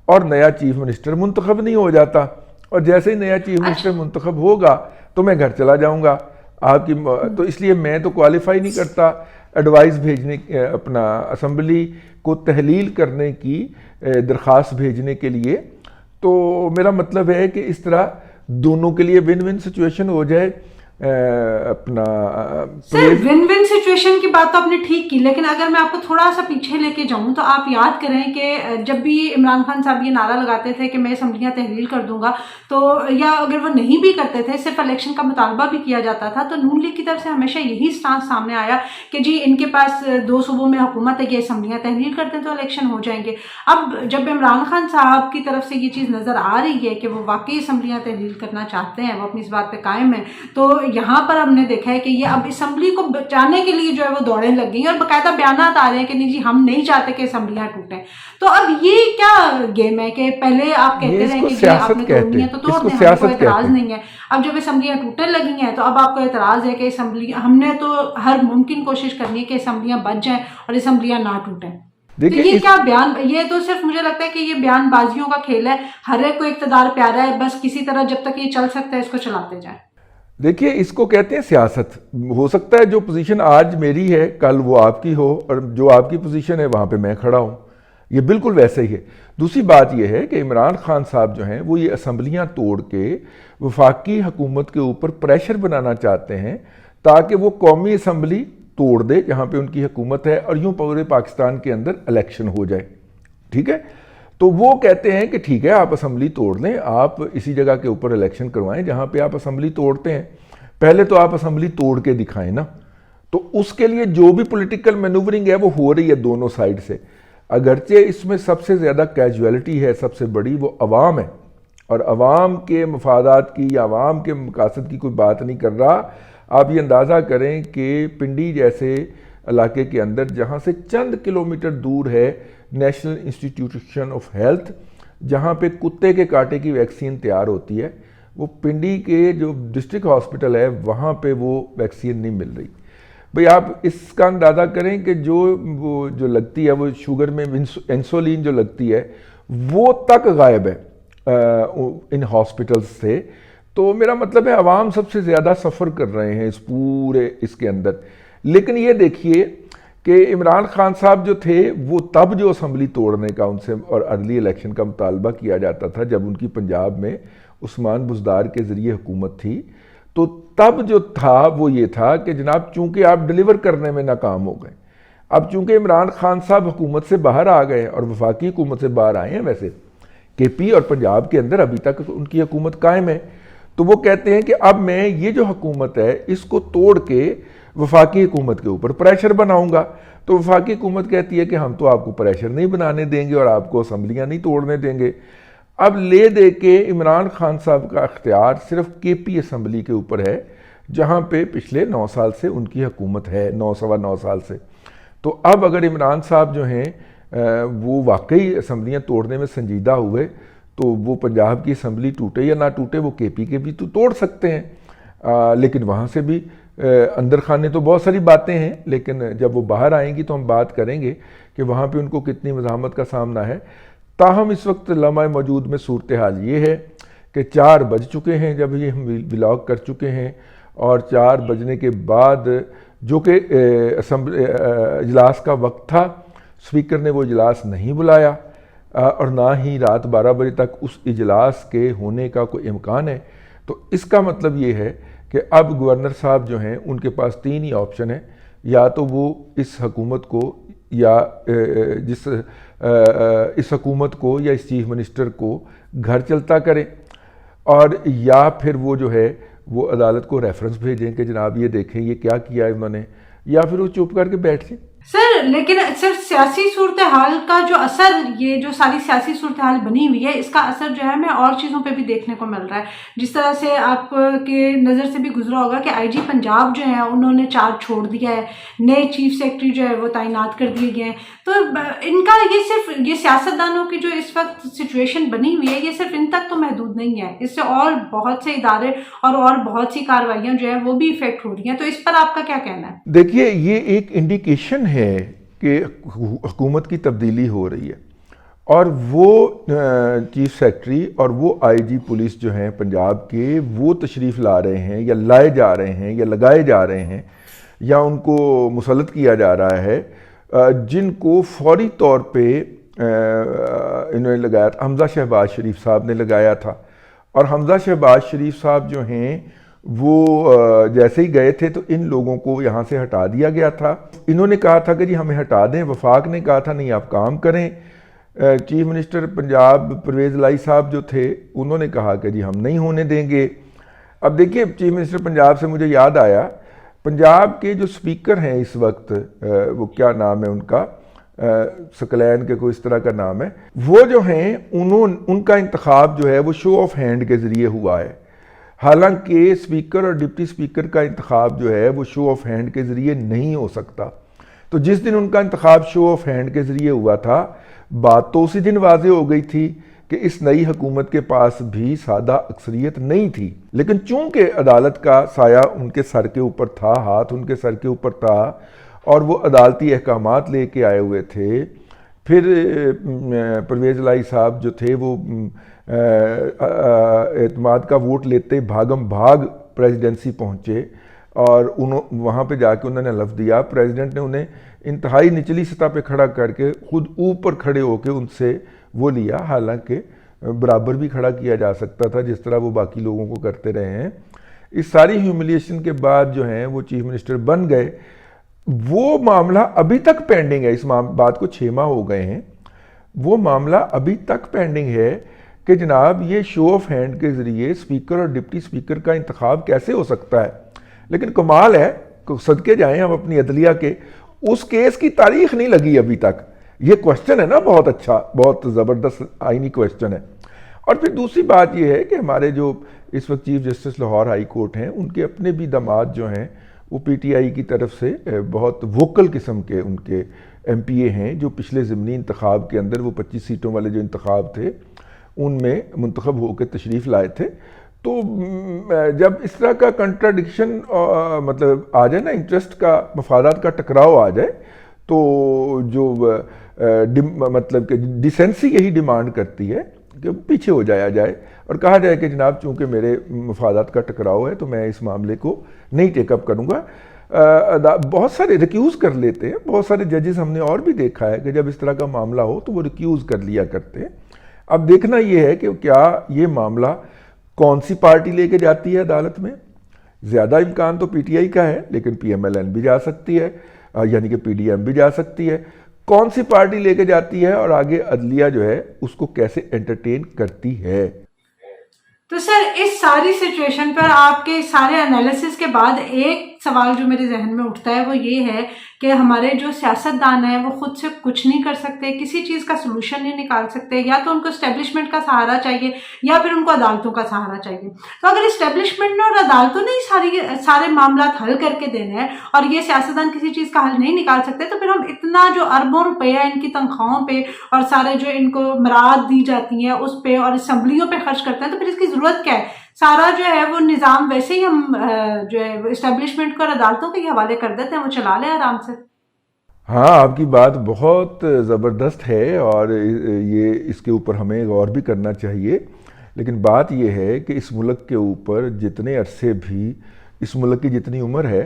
और नया चीफ मिनिस्टर मुंतखब नहीं हो जाता, और जैसे ही नया चीफ मिनिस्टर मुंतखब होगा तो मैं घर चला जाऊंगा आपकी। तो इसलिए मैं तो क्वालिफाई नहीं करता एडवाइस भेजने, अपना असम्बली को तहलील करने की दरख्वास्त भेजने के लिए। तो मेरा मतलब है कि इस तरह दोनों के लिए विन विन सिचुएशन हो जाए। अपना सर विन विन सिचुएशन की बात तो आपने ठीक की, लेकिन अगर मैं आपको थोड़ा सा पीछे लेके जाऊं तो आप याद करें कि जब भी इमरान खान साहब ये नारा लगाते थे कि मैं असम्बलियां तहलील कर दूंगा, तो या अगर वो नहीं भी करते थे, सिर्फ इलेक्शन का मुतालबा भी किया जाता था, तो नून लीग की तरफ से हमेशा यही स्टांस सामने आया कि जी इनके पास 2 सूबों में हुकूमत है, ये असम्बलियां तहलील करते हैं तो इलेक्शन हो जाएंगे। अब जब इमरान खान साहब की तरफ से ये चीज़ नज़र आ रही है कि वो वाकई असम्बलियां तहलील करना चाहते हैं, वो अपनी इस बात पर कायम है, तो यहाँ पर हमने देखा है कि ये अब असम्बली को बचाने के लिए जो है वो दौड़ने लग गई और बाकायदा बयानात आ रहे हैं कि नहीं जी हम नहीं चाहते कि असम्बलियां टूटें। तो अब ये क्या गेम है कि पहले आप कहते रहे कि आपने तोड़नी है तो तोड़ दें, हमको एतराज नहीं है। अब जब असम्बलियां टूटने लगी हैं तो अब आपको एतराज है कि असम्बली, हमने तो हर मुमकिन कोशिश करनी है कि असम्बलियां बच जाएं और असम्बलियां ना टूटें। तो ये क्या बयान, ये तो सिर्फ मुझे लगता है कि ये बयानबाजियों का खेल है। हर एक को इक़्तिदार प्यारा है, बस किसी तरह जब तक ये चल सकता है इसको चलाते जाए। देखिए, इसको कहते हैं सियासत। हो सकता है जो पोजीशन आज मेरी है कल वो आपकी हो, और जो आपकी पोजीशन है वहाँ पे मैं खड़ा हूँ, ये बिल्कुल वैसे ही है। दूसरी बात यह है कि इमरान खान साहब जो हैं वो ये असम्बलियाँ तोड़ के वफाकी हुकूमत के ऊपर प्रेशर बनाना चाहते हैं ताकि वो कौमी असम्बली तोड़ दे जहाँ पे उनकी हुकूमत है, और यूँ पूरे पाकिस्तान के अंदर इलेक्शन हो जाए। ठीक है, तो वो कहते हैं कि ठीक है आप असम्बली तोड़ लें, आप इसी जगह के ऊपर इलेक्शन करवाएं जहाँ पे आप असम्बली तोड़ते हैं, पहले तो आप असम्बली तोड़ के दिखाएं ना। तो उसके लिए जो भी पॉलिटिकल मैनूवरिंग है वो हो रही है दोनों साइड से। अगरचे इसमें सबसे ज़्यादा कैजुअलिटी है, सबसे बड़ी वो अवाम है, और अवाम के मफादात की या अवाम के मकासद की कोई बात नहीं कर रहा। आप ये अंदाज़ा करें कि पिंडी जैसे इलाके के अंदर जहाँ से चंद किलोमीटर दूर है नेशनल इंस्टीट्यूशन ऑफ हेल्थ, जहाँ पे कुत्ते के कांटे की वैक्सीन तैयार होती है, वो पिंडी के जो डिस्ट्रिक्ट हॉस्पिटल है वहाँ पे वो वैक्सीन नहीं मिल रही। भाई आप इसका अंदाज़ा करें कि जो लगती है वो शुगर में इंसुलिन जो लगती है वो तक गायब है इन हॉस्पिटल्स से। तो मेरा मतलब है अवाम सबसे ज़्यादा सफ़र कर रहे हैं इस पूरे इसके अंदर। लेकिन ये देखिए कि इमरान खान साहब जो थे वो तब जो असम्बली तोड़ने का उनसे और अर्ली इलेक्शन का मुतालबा किया जाता था जब उनकी पंजाब में उस्मान बुज़दार के ज़रिए हुकूमत थी, तो तब जो था वो ये था कि जनाब चूंकि आप डिलीवर करने में नाकाम हो गए, अब चूंकि इमरान खान साहब हुकूमत से बाहर आ गए और वफाकी हुकूमत से बाहर आए हैं, वैसे केपी और पंजाब के अंदर अभी तक उनकी हुकूमत कायम है, तो वो कहते हैं कि अब मैं ये जो हुकूमत है इसको तोड़ के वफाकी हुकूमत के ऊपर प्रेशर बनाऊंगा। तो वफाकी हुकूमत कहती है कि हम तो आपको प्रेशर नहीं बनाने देंगे और आपको असम्बलियाँ नहीं तोड़ने देंगे। अब ले दे के इमरान खान साहब का अख्तियार सिर्फ केपी असम्बली के ऊपर है, जहाँ पे पिछले 9 साल से उनकी हुकूमत है, 9 साल से। तो अब अगर इमरान साहब जो हैं वो वाकई असम्बलियाँ तोड़ने में संजीदा हुए तो वो पंजाब की असम्बली टूटे या ना टूटे वो केपी के भी तो तोड़ सकते हैं। लेकिन वहाँ से भी अंदर खाने तो बहुत सारी बातें हैं, लेकिन जब वो बाहर आएंगी तो हम बात करेंगे कि वहाँ पे उनको कितनी मज़ामत का सामना है। ताहम इस वक्त लम्हा मौजूद में सूरत हाल ये है कि 4 बज चुके हैं जब ये हम व्लॉग कर चुके हैं, और 4 बजने के बाद जो कि इजलास का वक्त था, स्पीकर ने वो इजलास नहीं बुलाया और ना ही रात 12 बजे तक उस इजलास के होने का कोई इम्कान है। तो इसका मतलब ये है कि अब गवर्नर साहब जो हैं उनके पास 3 ही ऑप्शन है, या तो वो इस हुकूमत को या इस हुकूमत को या इस चीफ मिनिस्टर को घर चलता करें, और या फिर वो जो है वो अदालत को रेफरेंस भेजें कि जनाब ये देखें ये क्या किया है उन्होंने, या फिर वो चुप करके बैठ जाए। सर लेकिन सर सियासी सूरत हाल का जो असर, ये जो सारी सियासी सूरत हाल बनी हुई है, इसका असर जो है हमें और चीज़ों पे भी देखने को मिल रहा है। जिस तरह से आपके नज़र से भी गुजरा होगा कि आईजी पंजाब जो है उन्होंने चार्ज छोड़ दिया है, नए चीफ सेक्रेटरी जो है वो तैनात कर दिए गए हैं। तो इनका ये सिर्फ ये सियासतदानों की जो इस वक्त सिचुएशन बनी हुई है ये सिर्फ इन तक तो महदूद नहीं है, इससे और बहुत से इदारे और बहुत सी कार्रवाइयाँ जो है वो भी इफेक्ट हो रही हैं। तो इस पर आपका क्या कहना है? देखिए ये एक इंडिकेशन है कि हुकूमत की तब्दीली हो रही है, और वो चीफ सेक्रेटरी और वो आईजी पुलिस जो हैं पंजाब के वो तशरीफ़ ला रहे हैं या लाए जा रहे हैं या लगाए जा रहे हैं या उनको मुसल्लत किया जा रहा है, जिनको फौरी तौर पे इन्होंने लगाया था। हमजा शहबाज शरीफ साहब ने लगाया था, और हमजा शहबाज शरीफ साहब जो हैं वो जैसे ही गए थे तो इन लोगों को यहाँ से हटा दिया गया था। इन्होंने कहा था कि जी हमें हटा दें, वफाक ने कहा था नहीं आप काम करें। चीफ मिनिस्टर पंजाब परवेज़ लाई साहब जो थे उन्होंने कहा कि जी हम नहीं होने देंगे। अब देखिए चीफ मिनिस्टर पंजाब से मुझे याद आया, पंजाब के जो स्पीकर हैं इस वक्त, वो क्या नाम है उनका, सकलैन के कोई इस तरह का नाम है, वो जो हैं उनका इंतखाब जो है वो शो ऑफ हैंड के ज़रिए हुआ है। हालांकि स्पीकर और डिप्टी स्पीकर का इंतखाब जो है वो शो ऑफ हैंड के ज़रिए नहीं हो सकता। तो जिस दिन उनका इंतखाब शो ऑफ हैंड के ज़रिए हुआ था, बात तो उसी दिन वाज़े हो गई थी कि इस नई हुकूमत के पास भी सादा अक्सरियत नहीं थी। लेकिन चूंकि अदालत का साया उनके सर के ऊपर था, हाथ उनके सर के ऊपर था, और वो अदालती अहकामात लेके आए हुए थे, फिर परवेज़ लाई साहब जो थे वो एतमाद का वोट लेते भागम भाग प्रेसिडेंसी पहुँचे, और वहाँ पे जाके उन्होंने लफ्ज़ दिया। प्रेसिडेंट ने उन्हें इंतहाई निचली सतह पे खड़ा करके खुद ऊपर खड़े होकर उनसे वो लिया, हालांकि बराबर भी खड़ा किया जा सकता था जिस तरह वो बाकी लोगों को करते रहे हैं। इस सारी ह्यूमिलिएशन के बाद जो हैं वो चीफ मिनिस्टर बन गए। वो मामला अभी तक पेंडिंग है, इस बात को 6 माह हो गए हैं, वो मामला अभी तक पेंडिंग है कि जनाब ये शो ऑफ हैंड के ज़रिए स्पीकर और डिप्टी स्पीकर का इंतखाब कैसे हो सकता है। लेकिन कमाल है, सदके जाएं हम अपनी अदलिया के, उस केस की तारीख नहीं लगी अभी तक। ये क्वेश्चन है ना, बहुत अच्छा, बहुत ज़बरदस्त आईनी क्वेश्चन है। और फिर दूसरी बात ये है कि हमारे जो इस वक्त chief justice Lahore high court हैं, उनके अपने भी दामाद जो हैं वो पीटीआई की तरफ से बहुत वोकल किस्म के उनके एमपीए हैं, जो पिछले ज़िमनी इंतखाब के अंदर वो 25 सीटों वाले जो इंतखाब थे उनमें मुंतखब होकर तशरीफ़ लाए थे। तो जब इस तरह का कंट्राडिक्शन मतलब आ जाए ना, इंटरेस्ट का, मफादात का टकराव आ जाए, तो जो मतलब कि डिसेंसी यही डिमांड करती है कि पीछे हो जाया जाए और कहा जाए कि जनाब चूंकि मेरे मफादात का टकराव है तो मैं इस मामले को नहीं टेकअप करूँगा। बहुत सारे रिक्यूज़ कर लेते हैं, बहुत सारे जजेस हमने और भी देखा है कि जब इस तरह का मामला हो तो वो रिक्यूज़ कर लिया करते हैं। अब देखना ये है कि क्या ये मामला कौन सी पार्टी लेके जाती है अदालत में। ज़्यादा इम्कान तो पीटीआई का है, लेकिन पीएमएलएन भी जा सकती है, यानी कि पीडीएम भी जा सकती है। कौन सी पार्टी लेके जाती है और आगे अदलिया जो है उसको कैसे एंटरटेन करती है। तो सर, इस सारी सिचुएशन पर आपके सारे एनालिसिस के बाद एक सवाल जो मेरे जहन में उठता है वो ये है कि हमारे जो सियासतदान हैं वो खुद से कुछ नहीं कर सकते, किसी चीज़ का सोल्यूशन नहीं निकाल सकते, या तो उनको एस्टेब्लिशमेंट का सहारा चाहिए या फिर उनको अदालतों का सहारा चाहिए। तो अगर एस्टेब्लिशमेंट ने और अदालतों ने ही सारे मामला हल करके देने हैं और ये सियासतदान किसी चीज़ का हल नहीं निकाल सकते, तो फिर हम इतना जो अरबों रुपया इनकी तनख्वाहों पे और सारे जो इनको मराद दी जाती हैं उस पे और असम्बलियों पे खर्च करते हैं, तो फिर इसकी ज़रूरत क्या है। सारा जो है वो निज़ाम वैसे ही हम जो है इस्टेब्लिशमेंट को और अदालतों के हवाले कर देते हैं, वो चला लें आराम से। हाँ, आपकी बात बहुत ज़बरदस्त है और ये इसके ऊपर हमें गौर भी करना चाहिए। लेकिन बात ये है कि इस मुल्क के ऊपर जितने अरसे भी इस मुल्क की जितनी उम्र है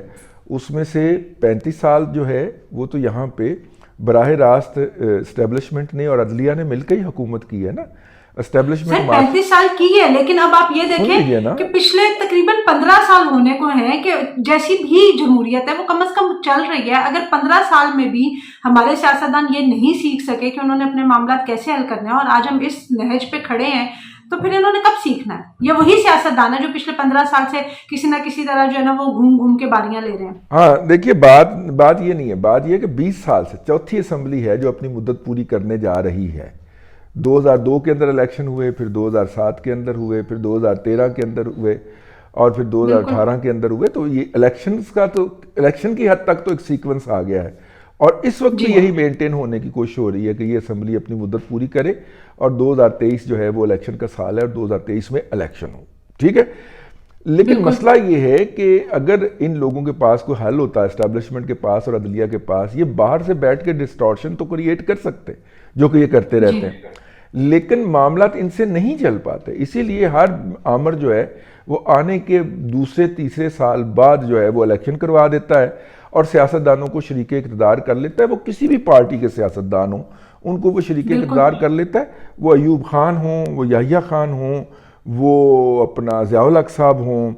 उसमें से 35 साल जो है वो तो यहाँ पे बराह रास्त इस्टेब्लिशमेंट ने और अदलिया ने मिलकर ही हुकूमत की है ना। एस्टेब्लिशमेंट 35 साल की है, लेकिन अब आप ये देखें कि पिछले तकरीबन 15 साल होने को हैं कि जैसी भी जमहूरियत है वो कम से कम चल रही है। अगर 15 साल में भी हमारे सियासतदान ये नहीं सीख सके कि उन्होंने अपने मामला कैसे हल करने हैं और आज हम इस नहज पे खड़े हैं, तो फिर इन्होंने कब सीखना है। ये वही सियासतदान है जो पिछले 15 साल से किसी ना किसी तरह जो है ना वो घूम घूम के बारियां ले रहे हैं। हाँ, देखिए बात ये नहीं है, बात ये है कि 20 साल से चौथी असम्बली है जो अपनी मुद्दत पूरी करने जा रही है। 2002 के अंदर इलेक्शन हुए, फिर 2007 के अंदर हुए, फिर 2013 के अंदर हुए और फिर 2018 के अंदर हुए। तो ये इलेक्शन की हद तक तो एक सीक्वेंस आ गया है और इस वक्त भी यही मेंटेन होने की कोशिश हो रही है कि ये असम्बली अपनी मुद्दत पूरी करे और 2023 जो है वो इलेक्शन का साल है और 2023 में इलेक्शन हो। ठीक है, लेकिन मसला ये है कि अगर इन लोगों के पास कोई हल होता है, एस्टेब्लिशमेंट के पास और अदलिया के पास, ये बाहर से बैठ के डिस्टॉर्शन तो क्रिएट कर सकते जो कि ये करते रहते हैं, लेकिन मामला इनसे नहीं चल पाते। इसीलिए हर आमर जो है वो आने के दूसरे तीसरे साल बाद जो है वो इलेक्शन करवा देता है और सियासतदानों को शरीके इक़्तिदार कर लेता है। वो किसी भी पार्टी के सियासतदान हों उनको वो शरीके इक़्तिदार कर लेता है। वो अयूब खान हों, वो याहिया खान हों, वो अपना ज़ियाउल हक साहब हों,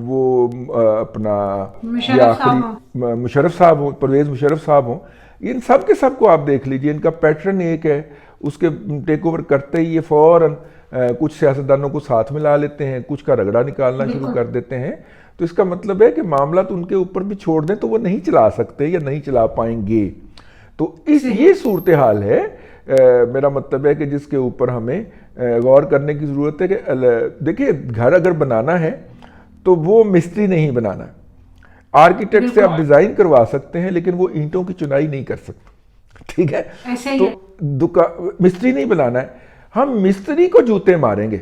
वो अपना मुशर्रफ साहब हों, परवेज़ मुशर्रफ साहब हों, इन सब के सब को आप देख लीजिए, इनका पैटर्न एक है। उसके टेक ओवर करते ही ये फ़ौरन कुछ सियासतदानों को साथ में ला लेते हैं, कुछ का रगड़ा निकालना शुरू कर देते हैं। तो इसका मतलब है कि मामला तो उनके ऊपर भी छोड़ दें तो वो नहीं चला सकते या नहीं चला पाएंगे। तो ये सूरत हाल है। मेरा मतलब है कि जिसके ऊपर हमें गौर करने की ज़रूरत है कि देखिए, घर अगर बनाना है तो वो मिस्त्री नहीं बनाना। आर्किटेक्ट से आप डिज़ाइन करवा सकते हैं लेकिन वो ईंटों की चुनाई नहीं कर सकते। ठीक है, तो मिस्त्री नहीं बनाना है। हम मिस्त्री को जूते मारेंगे,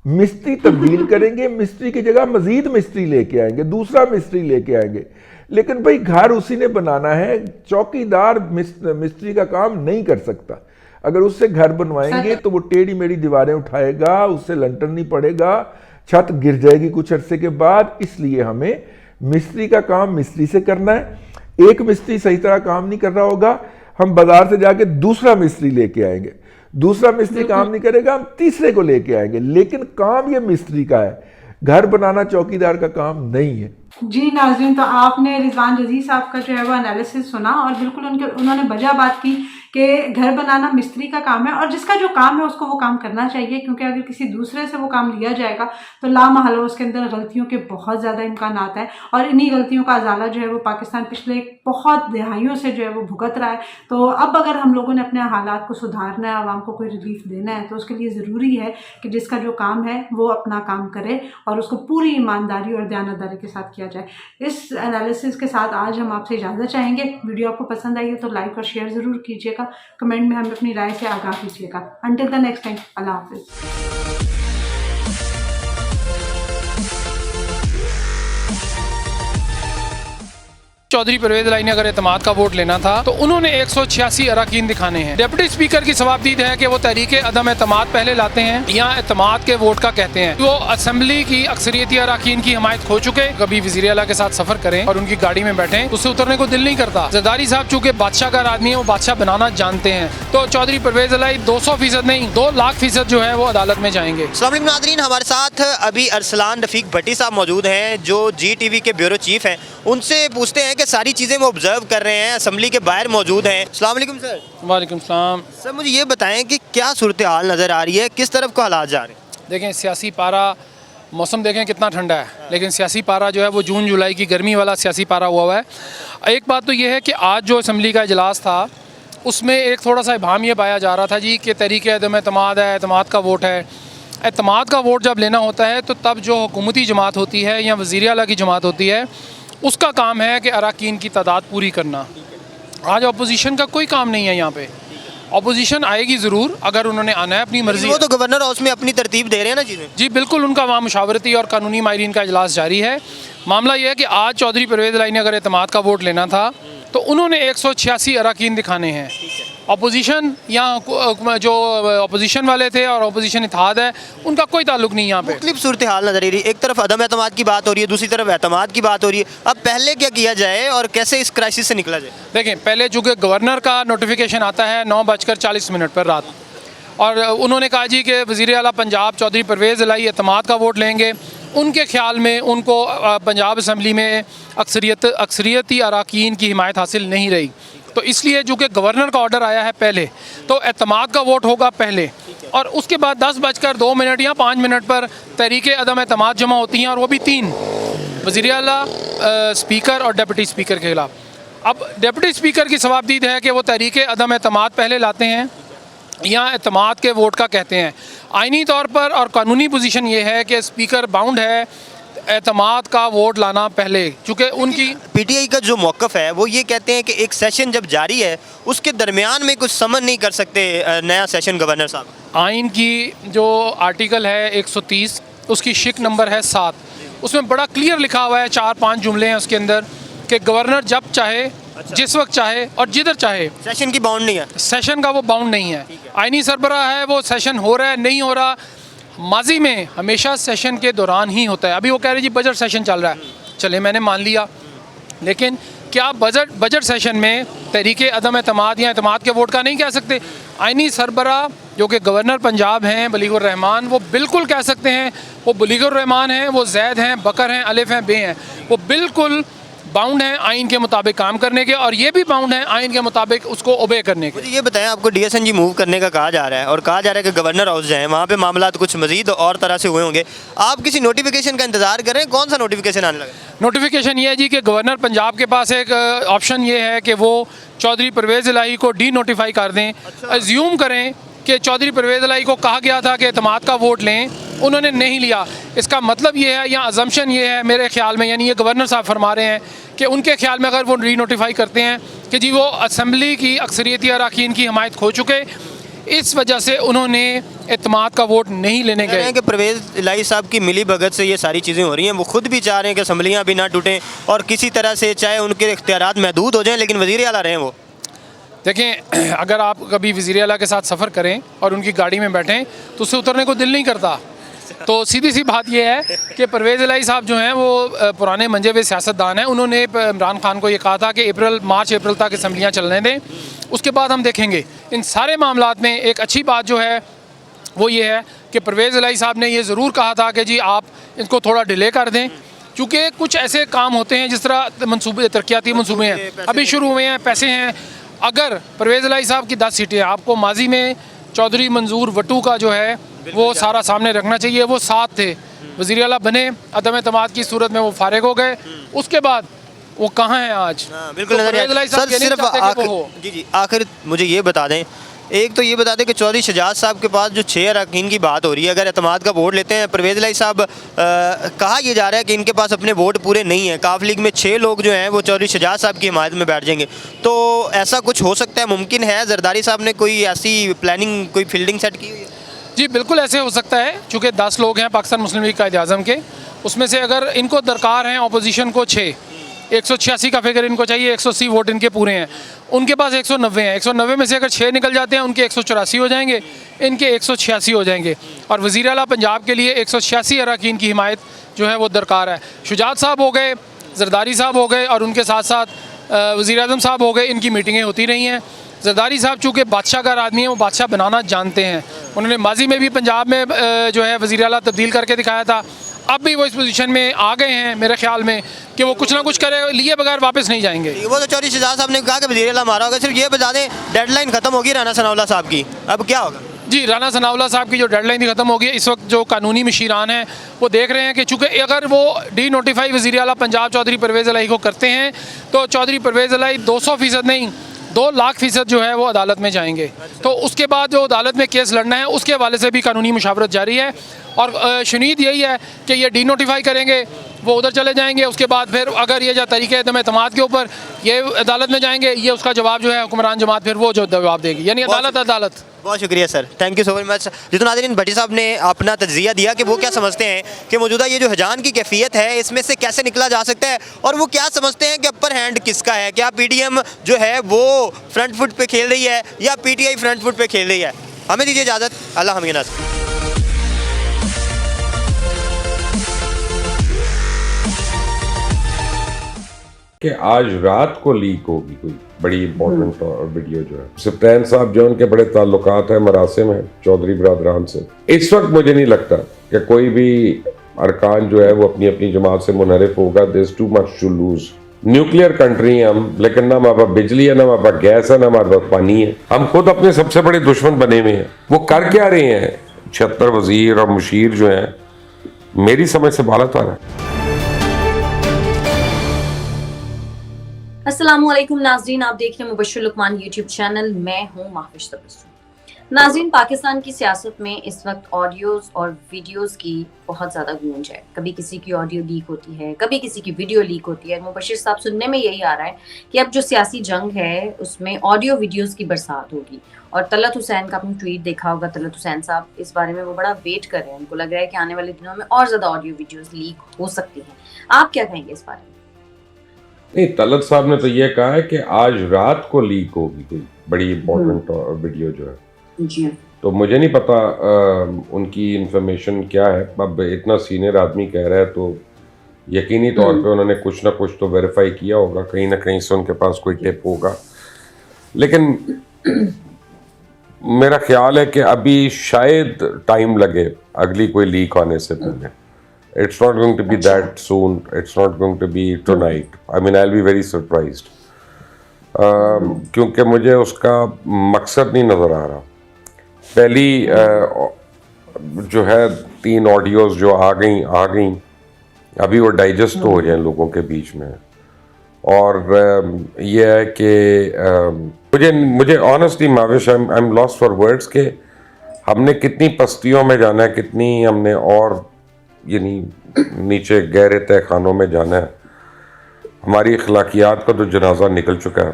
मिस्त्री तब्दील करेंगे, मिस्त्री की जगह मजीद मिस्त्री लेके आएंगे, दूसरा मिस्त्री लेके आएंगे। लेकिन भाई घर उसी ने बनाना है, चौकीदार मिस्त्री का काम नहीं कर सकता। अगर उससे घर बनवाएंगे तो वो टेढ़ी मेढ़ी दीवारें उठाएगा, उससे लंटर नहीं पड़ेगा, छत गिर जाएगी कुछ अरसे के बाद। इसलिए हमें मिस्त्री का काम मिस्त्री से करना है। एक मिस्त्री सही तरह काम नहीं कर रहा होगा, हम बाजार से जाके दूसरा मिस्त्री लेके आएंगे, दूसरा मिस्त्री काम नहीं करेगा, हम तीसरे को लेके आएंगे, लेकिन काम ये मिस्त्री का है, घर बनाना चौकीदार का काम नहीं है। जी नाज़रीन, तो आपने रिजवान रज़ी साहब का जो है वो एनालिसिस सुना और बिल्कुल उन्होंने वजह बात की कि घर बनाना मिस्त्री का काम है और जिसका जो काम है उसको वो काम करना चाहिए, क्योंकि अगर किसी दूसरे से वो काम लिया जाएगा तो लामहला उसके अंदर गलतियों के बहुत ज़्यादा इम्कान हैं और इन्हीं गलतियों का अजाला जो है वो पाकिस्तान पिछले बहुत दहाइयों से जो है वो भुगत रहा है। तो अब अगर हम लोगों ने अपने हालात को सुधारना है, आवाम को कोई रिलीफ देना है, तो उसके लिए ज़रूरी है कि जिसका जो काम है वो अपना काम करे और उसको पूरी ईमानदारी और दयानतदारी के साथ किया जाए। इस एनालिसिस के साथ आज हम आपसे इजाज़त चाहेंगे। वीडियो आपको पसंद आई है तो लाइक और शेयर ज़रूर कीजिएगा, कमेंट में हमें अपनी राय से आगाह कीजिएगा। अंटिल द नेक्स्ट टाइम, अल्लाह हाफिज़। चौधरी परवेज इलाही ने अगर एतमाद का वोट लेना था तो उन्होंने 186 अरकान दिखाने हैं। डिप्टी स्पीकर की सवाबदीद है कि वो तहरीके अदम एतमाद पहले लाते हैं या एतमाद के वोट का कहते हैं। वो असम्बली की अक्सरियती अरकान की हिमायत खो चुके। कभी वज़ीर आला के साथ सफर करें और उनकी गाड़ी में बैठें तो उससे उतरने को दिल नहीं करता। जरदारी साहब चूंकि बादशाह का आदमी है, वो बादशाह बनाना जानते हैं, तो चौधरी परवेज इलाही 200% नहीं 2,00,000% जो है वो अदालत में जाएंगे। अस्सलाम वालेकुम नाज़रीन, हमारे साथ अभी अरसलान रफ़ीक भट्टी साहब मौजूद हैं जो GTV के ब्यूरो चीफ हैं। उनसे पूछते हैं कि सारी चीज़ें वो ऑब्जर्व कर रहे हैं, असम्बली के बाहर मौजूद हैं। अस्सलाम वालेकुम सर। वालेकुम सलाम। सर मुझे ये बताएं कि क्या सूरत हाल नज़र आ रही है, किस तरफ को हालात जा रहे हैं? देखें सियासी पारा, मौसम देखें कितना ठंडा है, लेकिन सियासी पारा जो है वो जून जुलाई की गर्मी वाला सियासी पारा हुआ है। एक बात तो ये है कि आज जो असम्बली का इजलास था उसमें एक थोड़ा सा इबाम ये पाया जा रहा था जी कि तहरीक अदम एतमाद है, एतमाद का वोट है। एतमाद का वोट जब लेना होता है तो तब जो हुकूमती जमात होती है या वज़ीर आला की जमात होती है उसका काम है कि अरकान की तादाद पूरी करना। आज अपोजिशन का कोई काम नहीं है यहाँ पे। अपोजिशन आएगी ज़रूर अगर उन्होंने आना है अपनी मर्जी। वो तो गवर्नर हाउस में अपनी तरतीब दे रहे हैं ना चीज़ें। जी बिल्कुल, उनका वहाँ मुशावरती और कानूनी माहिरीन का इजलास जारी है। मामला ये है कि आज चौधरी परवेज इलाही ने अगर एतमाद का वोट लेना था तो उन्होंने 186 अरकान दिखाने हैं। अपोजिशन या जो अपोजिशन वाले थे और अपोजिशन इत्तेहाद है उनका कोई ताल्लुक नहीं यहाँ पे। मुख्तलिफ सूरत हाल नज़र आ रही है, एक तरफ अदम एतमाद की बात हो रही है, दूसरी तरफ एतमाद की बात हो रही है। अब पहले क्या किया जाए और कैसे इस क्राइसिस से निकला जाए? देखें, पहले चूँकि गवर्नर का नोटिफिकेशन आता है 9:40 पर रात, और उन्होंने कहा जी कि वज़ीर आला पंजाब चौधरी परवेज़ इलाही एतमाद का वोट लेंगे। उनके ख्याल में उनको पंजाब असम्बली में अक्सरियती अरकान की हिमायत हासिल नहीं रही, तो इसलिए चूँकि गवर्नर का ऑर्डर आया है पहले, तो एतमाद का वोट होगा पहले, और उसके बाद 10:02 या 5 मिनट पर तहरीके अदम एतमाद जमा होती हैं, और वो भी 3 वज़ीर आला, स्पीकर और डिप्टी स्पीकर के खिलाफ। अब डिप्टी स्पीकर की सवाबदीद है कि वो तहरीके अदम एतमाद पहले लाते हैं या एतमाद के वोट का कहते हैं। आइनी तौर पर और कानूनी पोजीशन ये है कि स्पीकर बाउंड है एतमाद का वोट लाना पहले, चूँकि उनकी PTI का जो मौक़िफ़ है वो ये कहते हैं कि एक सेशन जब जारी है उसके दरमियान में कुछ समन नहीं कर सकते नया सेशन गवर्नर साहब। आइन की जो आर्टिकल है 130 उसकी शिक नंबर है 7, उसमें बड़ा क्लियर लिखा हुआ है, 4-5 जुमले हैं उसके अंदर कि गवर्नर जब चाहे, जिस वक्त चाहे और जिधर चाहे, सेशन की बाउंड नहीं है, सेशन का वो बाउंड नहीं है। आइनी सरबराह है, वो सेशन हो रहा है नहीं हो रहा, माजी में हमेशा सेशन के दौरान ही होता है। अभी वो कह रहे जी बजट सेशन चल रहा है, चले मैंने मान लिया, लेकिन क्या बजट सेशन में तहरीके अदम एतमाद या एतमाद के वोट का नहीं कह सकते? आइनी सरबराह जो कि गवर्नर पंजाब हैं बलीगुर रहमान, वो बिल्कुल कह सकते हैं। वो बलीगुर रहमान हैं, वो जैद हैं, बकर हैं, अलिफ हैं, बे हैं, वो बिल्कुल बाउंड हैं आइन के मुताबिक काम करने के, और ये भी बाउंड हैं आइन के मुताबिक उसको ओबे करने के। मुझे ये बताएं, आपको DSNG मूव करने का कहा जा रहा है और कहा जा रहा है कि गवर्नर हाउस जाएं, वहाँ पे मामला कुछ मजीद और तरह से हुए होंगे। आप किसी नोटिफिकेशन का इंतजार कर रहे हैं? कौन सा नोटिफिकेशन आने लगा? नोटिफिकेशन ये है जी कि गवर्नर पंजाब के पास एक ऑप्शन ये है कि वो चौधरी परवेज़ इलाही को डी नोटिफाई कर दें। अज्यूम करें कि चौधरी परवेज़ इलाही को कहा गया था कि एतमाद का वोट लें, उन्होंने नहीं लिया। इसका मतलब ये है, या अजम्पशन ये है मेरे ख्याल में, यानी ये गवर्नर साहब फरमा रहे हैं कि उनके ख्याल में अगर वो री नोटिफाई करते हैं कि जी वो असम्बली की अक्सरियती अरकान की हिमायत खो चुके, इस वजह से उन्होंने एतमाद का वोट नहीं लेने गए। कि परवेज़ इलाही साहब की मिली भगत से ये सारी चीज़ें हो रही हैं। वो खुद भी चाह रहे हैं कि असम्बलियाँ भी ना टूटें और किसी तरह से चाहे उनके इख्तियारात महदूद हो जाएँ लेकिन वज़ीर आला रहें। वो देखें, अगर आप कभी वज़ीर आला के साथ सफ़र करें और उनकी गाड़ी में बैठें तो उससे उतरने को दिल नहीं करता। तो सीधी सी बात यह है कि परवेज़ इलाही साहब जो हैं वो पुराने मंजे हुए सियासतदान हैं। उन्होंने इमरान खान को ये कहा था कि मार्च अप्रैल तक असम्बलियाँ चलने दें, उसके बाद हम देखेंगे। इन सारे मामलात में एक अच्छी बात जो है वो ये है कि परवेज़ इलाही साहब ने ये ज़रूर कहा था कि जी आप इनको थोड़ा डिले कर दें, चूँकि कुछ ऐसे काम होते हैं जिस तरह मनसूबे, तरक्याती मनसूबे हैं अभी शुरू हुए हैं, पैसे हैं। अगर परवेज़ इलाही साहब की 10 सीटें, आपको माजी में चौधरी मंजूर वटू का जो है वो सारा सामने रखना चाहिए, वो 7 थे, वज़ीर आला बने, अदम एतमाद की सूरत में वो फारिग हो गए, उसके बाद वो कहाँ हैं आज? बिल्कुल तो परवेज़ इलाही साहब सर, सिर्फ आखिर मुझे ये बता दें, एक तो ये बता दें कि चौधरी शहजाद साहब के पास जो 6 अरकान की बात हो रही है, अगर एतमाद का वोट लेते हैं परवेज़ इलाही साहब, कहा यह जा रहा है कि इनके पास अपने वोट पूरे नहीं हैं। काफ लीग में 6 लोग जो हैं वो चौधरी शहजाद साहब की हिमायत में बैठ जाएंगे, तो ऐसा कुछ हो सकता है, मुमकिन है? जरदारी साहब ने कोई ऐसी प्लानिंग, कोई फील्डिंग सेट की हुई है? जी बिल्कुल ऐसे हो सकता है, चूँकि 10 लोग हैं पाकिस्तान मुस्लिम लीग कायद-ए-आज़म के, उसमें से अगर इनको दरकार हैं अपोजिशन को 6, 186 का फिगर इनको चाहिए, 180 वोट इनके पूरे हैं। उनके पास 190 हैं, 190 में से अगर 6 निकल जाते हैं उनके 184 हो जाएंगे, इनके 186 हो जाएंगे। और वज़ीर आला पंजाब के लिए 186 अरकान की हिमायत जो है वो दरकार है। शुजात साहब हो गए, जरदारी साहब हो गए, और उनके साथ साथ वज़ीर आज़म साहब हो गए। इनकी मीटिंगें होती रही हैं। जरदारी साहब चूँकि बादशाह का आदमी है, वो बादशाह बनाना जानते हैं। उन्होंने माजी में भी पंजाब में जो है वज़ीर आला तब्दील करके दिखाया था। अब भी वो इस पोजीशन में आ गए हैं मेरे ख्याल में कि वो कुछ ना कुछ करे, लिए बगैर वापस नहीं जाएंगे। वो तो चौधरी शहजाद साहब ने कहा कि वज़ीर आला हमारा होगा। सिर्फ ये बता दें, डेडलाइन खत्म होगी राना सनाउल्लाह साहब की, अब क्या होगा? जी, राना सनाउल्लाह साहब की जो डेडलाइन खत्म हो गई है, इस वक्त जो कानूनी मशीरान हैं वो देख रहे हैं कि चूँकि अगर वो डी नोटिफाई वज़ीर आला पंजाब चौधरी परवेज़ इलाही को करते हैं तो चौधरी परवेज़ इलाही 200% नहीं 2,00,000% जो है वो अदालत में जाएंगे। तो उसके बाद जो अदालत में केस लड़ना है उसके हवाले से भी कानूनी मुशावरत जारी है। और शुनीद यही है कि ये डी नोटिफाई करेंगे, वो उधर चले जाएंगे। उसके बाद फिर अगर ये जो तरीके अदम एतमाद के ऊपर ये अदालत में जाएंगे, ये उसका जवाब जो है हुक्मरान जमात फिर वो जो जवाब देगी, यानी अदालत। बहुत शुक्रिया sir, thank you so very much. जितना नाज़रीन भट्टी साहब ने अपना तज्ज़िया दिया कि वो क्या समझते हैं कि मौजूदा ये जो हजान की कैफियत है इसमें से कैसे निकला जा सकता है, और वो क्या समझते हैं कि अपर हैंड किसका है। क्या PDM जो है वो फ्रंट फुट पे खेल रही है या PTI फ्रंट फुट पे खेल रही है। हमें दीजिए इजाज़त, अल्लाह हमें नाज़। कि आज रात को लीक होगी कोई बड़ी इंपॉर्टेंट वीडियो जो है। सुल्तान साहब जो उनके बड़े ताल्लुकात है मरासिम है चौधरी बरादरान से। इस वक्त मुझे नहीं लगता कि कोई भी अरकान जो है वो अपनी अपनी जमात से मुनहरिफ होगा। There is too much to lose. Nuclear country हैं हम, लेकिन ना हमारे पास बिजली है, ना हमारे पास गैस है, ना हमारे पास पानी है। हम खुद अपने सबसे बड़े दुश्मन बने हुए हैं। वो कर क्या रहे हैं? 76 वजीर और मुशीर जो हैं, मेरी समझ से बाला तार है। अस्सलामुअलैकुम नाज़रीन, आप देख रहे हैं मुबश्शिर लुकमान यूट्यूब चैनल। मैं हूं महविश तबस्सुम। नाज़रीन, पाकिस्तान की सियासत में इस वक्त ऑडियोज़ और वीडियोज़ की बहुत ज़्यादा गूंज है। कभी किसी की ऑडियो लीक होती है, कभी किसी की वीडियो लीक होती है। मुबश्शिर साहब, सुनने में यही आ रहा है कि अब जो सियासी जंग है उसमें ऑडियो वीडियोज़ की बरसात होगी। और तलत हुसैन का आपने ट्वीट देखा होगा, तलत हुसैन साहब इस बारे में वो बड़ा वेट कर रहे हैं। उनको लग रहा है कि आने वाले दिनों में और ज़्यादा ऑडियो वीडियोज़ लीक हो सकती हैं। आप क्या कहेंगे इस बारे में? नहीं, तलत साहब ने तो ये कहा है कि आज रात को लीक होगी कोई बड़ी इंपॉर्टेंट वीडियो जो है। जी, तो मुझे नहीं पता उनकी इंफॉर्मेशन क्या है। अब इतना सीनियर आदमी कह रहा है तो यकीनी तौर पे उन्होंने कुछ ना कुछ तो वेरीफाई किया होगा, कहीं ना कहीं से उनके पास कोई टिप होगा। लेकिन मेरा ख्याल है कि अभी शायद टाइम लगे अगली कोई लीक आने से पहले। It's not going to be that soon. It's not going to be tonight. I mean, I'll be very surprised. क्योंकि मुझे उसका मकसद नहीं नज़र आ रहा। पहली जो है 3 ऑडियोज़ जो आ गई अभी वो डाइजेस्ट तो हो जाए लोगों के बीच में। और ये है कि मुझे honestly Mavish I am lost for words के हमने कितनी पस्तियों में जाना है, कितनी हमने और यानी नीचे गहरे तह खानों में जाना है। हमारी अखलाकियात का तो जनाजा निकल चुका है।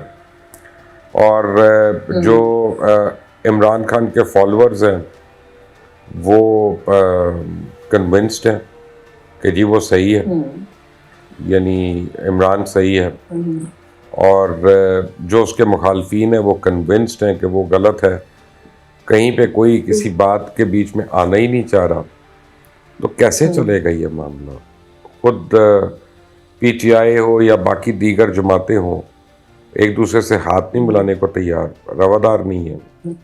और जो इमरान खान के फॉलोअर्स हैं वो कन्विंस्ड हैं कि जी वो सही है, यानी इमरान सही है। और जो उसके मुखालफीन हैं वो कन्विंस्ड हैं कि वो गलत है। कहीं पे कोई किसी बात के बीच में आना ही नहीं चाह रहा। तो कैसे चलेगा ये मामला? खुद PTI हो या बाकी दीगर जमातें हों, एक दूसरे से हाथ नहीं मिलाने को तैयार, रवादार नहीं है।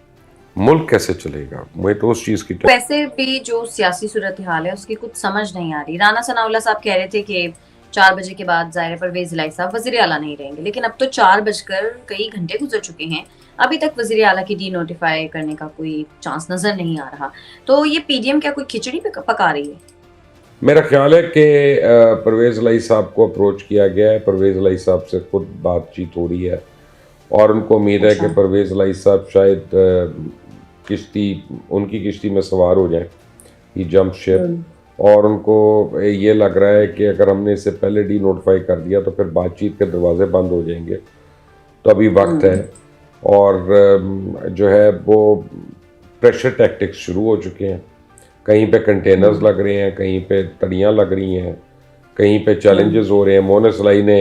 मुल्क कैसे चलेगा? मुझे तो उस चीज़ की वैसे भी जो सियासी सूरत हाल है उसकी कुछ समझ नहीं आ रही। राना सनाउल्लाह साहब कह रहे थे कि 4 बजे के बाद ज़ाहिर परवेज़ इलाही साहब वज़ीर आला नहीं रहेंगे, लेकिन अब तो 4 बजकर कई घंटे गुजर चुके हैं, अभी तक वज़ीर आला की डी नोटिफाई करने का कोई चांस नज़र नहीं आ रहा। तो ये PDM क्या कोई खिचड़ी पका रही है? मेरा ख्याल है कि परवेज़ इलाही साहब को अप्रोच किया गया है। परवेज़ इलाही साहब से खुद बातचीत हो रही है और उनको उम्मीद है कि परवेज़ इलाही साहब शायद उनकी किश्ती में सवार हो जाए, ही जंप शिप। और उनको ये लग रहा है कि अगर हमने इससे पहले डी नोटिफाई कर दिया तो फिर बातचीत के दरवाजे बंद हो जाएंगे। तो अभी वक्त है। और जो है वो प्रेशर टैक्टिक्स शुरू हो चुके हैं। कहीं पे कंटेनर्स लग रहे हैं, कहीं पे तड़ियाँ लग रही हैं, कहीं पे चैलेंजेस हो रहे हैं। मोहन इस्लाही ने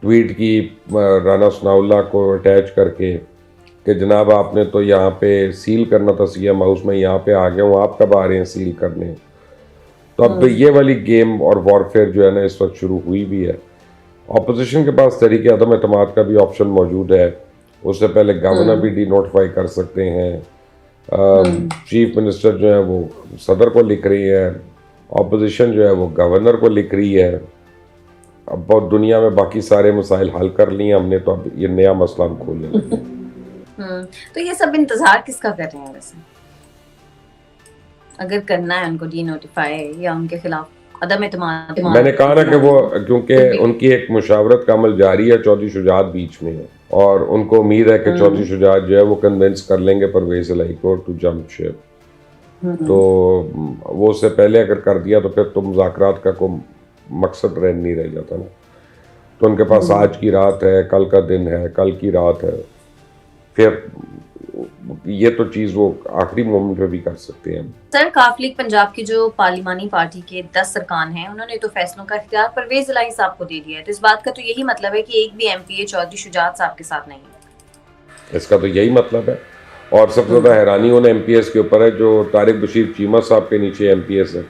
ट्वीट की राना सनाउल्लाह को अटैच करके कि जनाब आपने तो यहाँ पे सील करना था सीएम हाउस में, यहाँ पे आ गया हूँ, आप कब आ रहे हैं सील करने। तो अब ये वाली गेम और वॉरफेयर जो है ना इस वक्त शुरू हुई भी है। ऑपोजिशन के पास तरीके अदम एतमाद का भी ऑप्शन मौजूद है। उससे पहले गवर्नर भी डी नोटिफाई कर सकते हैं, चीफ मिनिस्टर जो है वो सदर को लिख रही है, ऑपोजिशन जो है वो गवर्नर को लिख रही है। अब बहुत दुनिया में बाकी सारे मसाइल हल कर लिए हमने, तो अब ये नया मसला हम खोलने लगे। तो ये सब इंतजार किसका कर रहे हैं वैसे, अगर करना है उनको डी नोटिफाई या उनके खिलाफ अदम एतमाद? मैंने कहा ना कि वो क्योंकि उनकी एक मुशावरत का अमल जारी है, चौधरी शुजात बीच में है और उनको उम्मीद है कि चौधरी शुजात जो है वो कन्विंस कर लेंगे परवेज इलाही को टू जंप शिप। तो वो उससे पहले अगर कर दिया तो फिर तो मुज़ाकरात का कोई मकसद नहीं रह जाता ना। तो उनके पास आज की रात है, कल का दिन है, कल की रात है, फिर ये तो चीज़ वो आखिरी मोमेंट पे भी कर सकते हैं। सर, काफ लीग पंजाब की जो पार्लिमानी पार्टी के 10 अरकान हैं, उन्होंने तो फैसलों का इख्तियार परवेज इलाही साहब को दे दिया है, तो इस बात का तो यही मतलब है कि एक भी एमपीए चौधरी शुजात साहब के साथ नहीं है। इसका तो यही मतलब है। और सबसे ज़्यादा हैरानी उन एमपीएस के ऊपर है जो तारिक बशीर चीमा साहब के नीचे एमपीएस है,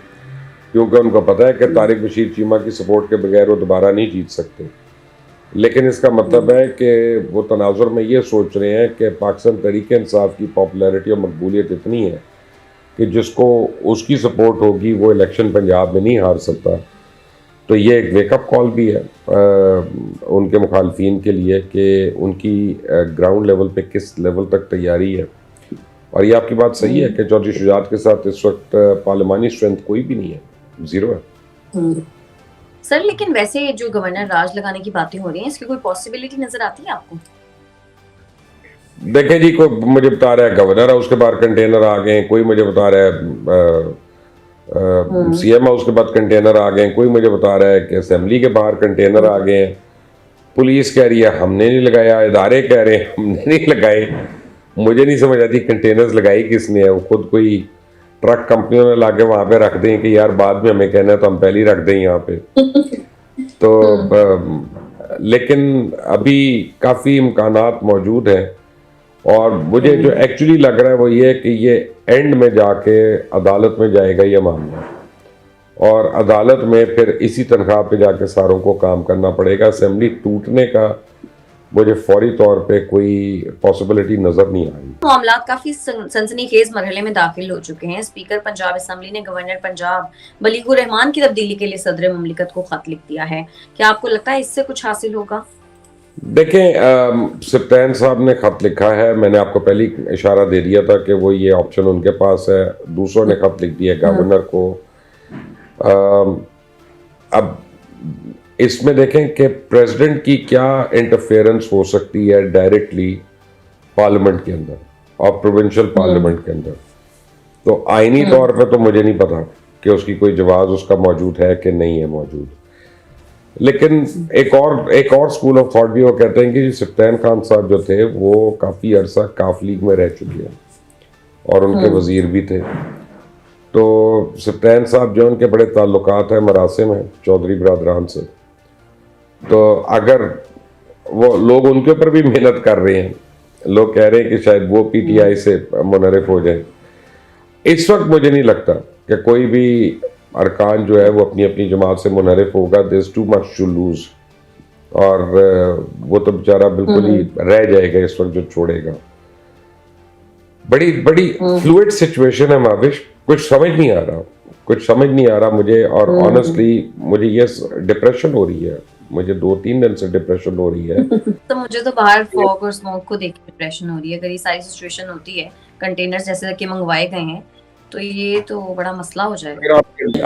क्योंकि उनको पता है कि तारिक बशीर चीमा की सपोर्ट के बगैर वो दोबारा नहीं जीत सकते। लेकिन इसका मतलब है कि वो तनाजुर में ये सोच रहे हैं कि पाकिस्तान तहरीक इंसाफ की पॉपुलैरिटी और मकबूलियत इतनी है कि जिसको उसकी सपोर्ट होगी वो इलेक्शन पंजाब में नहीं हार सकता। तो ये एक वेकअप कॉल भी है उनके मुखालफिन के लिए कि उनकी ग्राउंड लेवल पे किस लेवल तक तैयारी है। और ये आपकी बात सही है कि चौधरी शुजात के साथ इस वक्त पार्लिमानी स्ट्रेंथ कोई भी नहीं है, ज़ीरो है। सर, लेकिन वैसे जो गवर्नर राज लगाने की बातें हो रही हैं, इसकी कोई पॉसिबिलिटी नजर आती है आपको? देखें जी, कोई मुझे बता रहा है गवर्नर हाउस के बाहर कंटेनर आ गए, कोई मुझे बता रहा है सीएम हाउस के बाद कंटेनर आ गए, कोई मुझे बता रहा है कि असेंबली के बाहर कंटेनर आ गए हैं। पुलिस कह रही है हमने नहीं लगाया, इदारे कह रहे हैं हमने नहीं लगाए। मुझे नहीं समझ आती कंटेनर्स लगाई किसने है। वो खुद कोई ट्रक कंपनियों ने लाके वहाँ पे रख दें कि यार बाद में हमें कहना है तो हम पहले ही रख दें यहाँ पे। तो लेकिन अभी काफ़ी इम्कानात मौजूद हैं और मुझे जो एक्चुअली लग रहा है वो ये है कि ये एंड में जाके अदालत में जाएगा ये मामला, और अदालत में फिर इसी तनख्वाह पे जाके सारों को काम करना पड़ेगा। असेंबली टूटने का मुझे फौरी तौर पे कोई पॉसिबिलिटी नजर नहीं आ रही। मामला काफी सनसनीखेज मरहले में दाखिल हो चुके हैं। स्पीकर पंजाब असेंबली ने गवर्नर पंजाब बलीगुर रहमान की तब्दीली के लिए सदर मुमलिकत को खत लिख दिया है। क्या आपको लगता है इससे कुछ हासिल होगा? देखें, सप्तान साहब ने खत लिखा है, मैंने आपको पहले ही इशारा दे दिया था कि वो ये ऑप्शन उनके पास है। दूसरों ने खत लिख दिया गवर्नर को। अब इसमें देखें कि प्रेसिडेंट की क्या इंटरफेरेंस हो सकती है डायरेक्टली पार्लियामेंट के अंदर और प्रोविंशियल पार्लियामेंट के अंदर। तो आईनी तौर पे तो मुझे नहीं पता कि उसकी कोई जवाब उसका मौजूद है कि नहीं है मौजूद। लेकिन एक और स्कूल ऑफ थॉट भी वो कहते हैं कि सप्तान खान साहब जो थे वो काफ़ी अरसा काफ लीग में रह चुके हैं और उनके वजीर भी थे। तो सप्तान साहब जो उनके बड़े ताल्लुकात हैं मरासिम हैं चौधरी बरादरान से, तो अगर वो लोग उनके ऊपर भी मेहनत कर रहे हैं, लोग कह रहे हैं कि शायद वो पीटीआई से मुनहरिफ हो जाए। इस वक्त मुझे नहीं लगता कि कोई भी अरकान जो है वो अपनी अपनी जमात से मुनहरिफ होगा। There is too much to lose, और वो तो बेचारा बिल्कुल ही रह जाएगा इस वक्त जो छोड़ेगा। बड़ी फ्लूइड सिचुएशन है माविश, कुछ समझ नहीं आ रहा मुझे। और ऑनेस्टली मुझे ये डिप्रेशन हो रही है, मुझे 2-3 दिन से डिप्रेशन हो रही है। तो मुझे तो बाहर फॉग और स्मोक को देख के डिप्रेशन हो रही है। अगर ये सारी सिचुएशन होती है, कंटेनर्स जैसे कि मंगवाए गए हैं, तो ये तो बड़ा मसला हो जाएगा।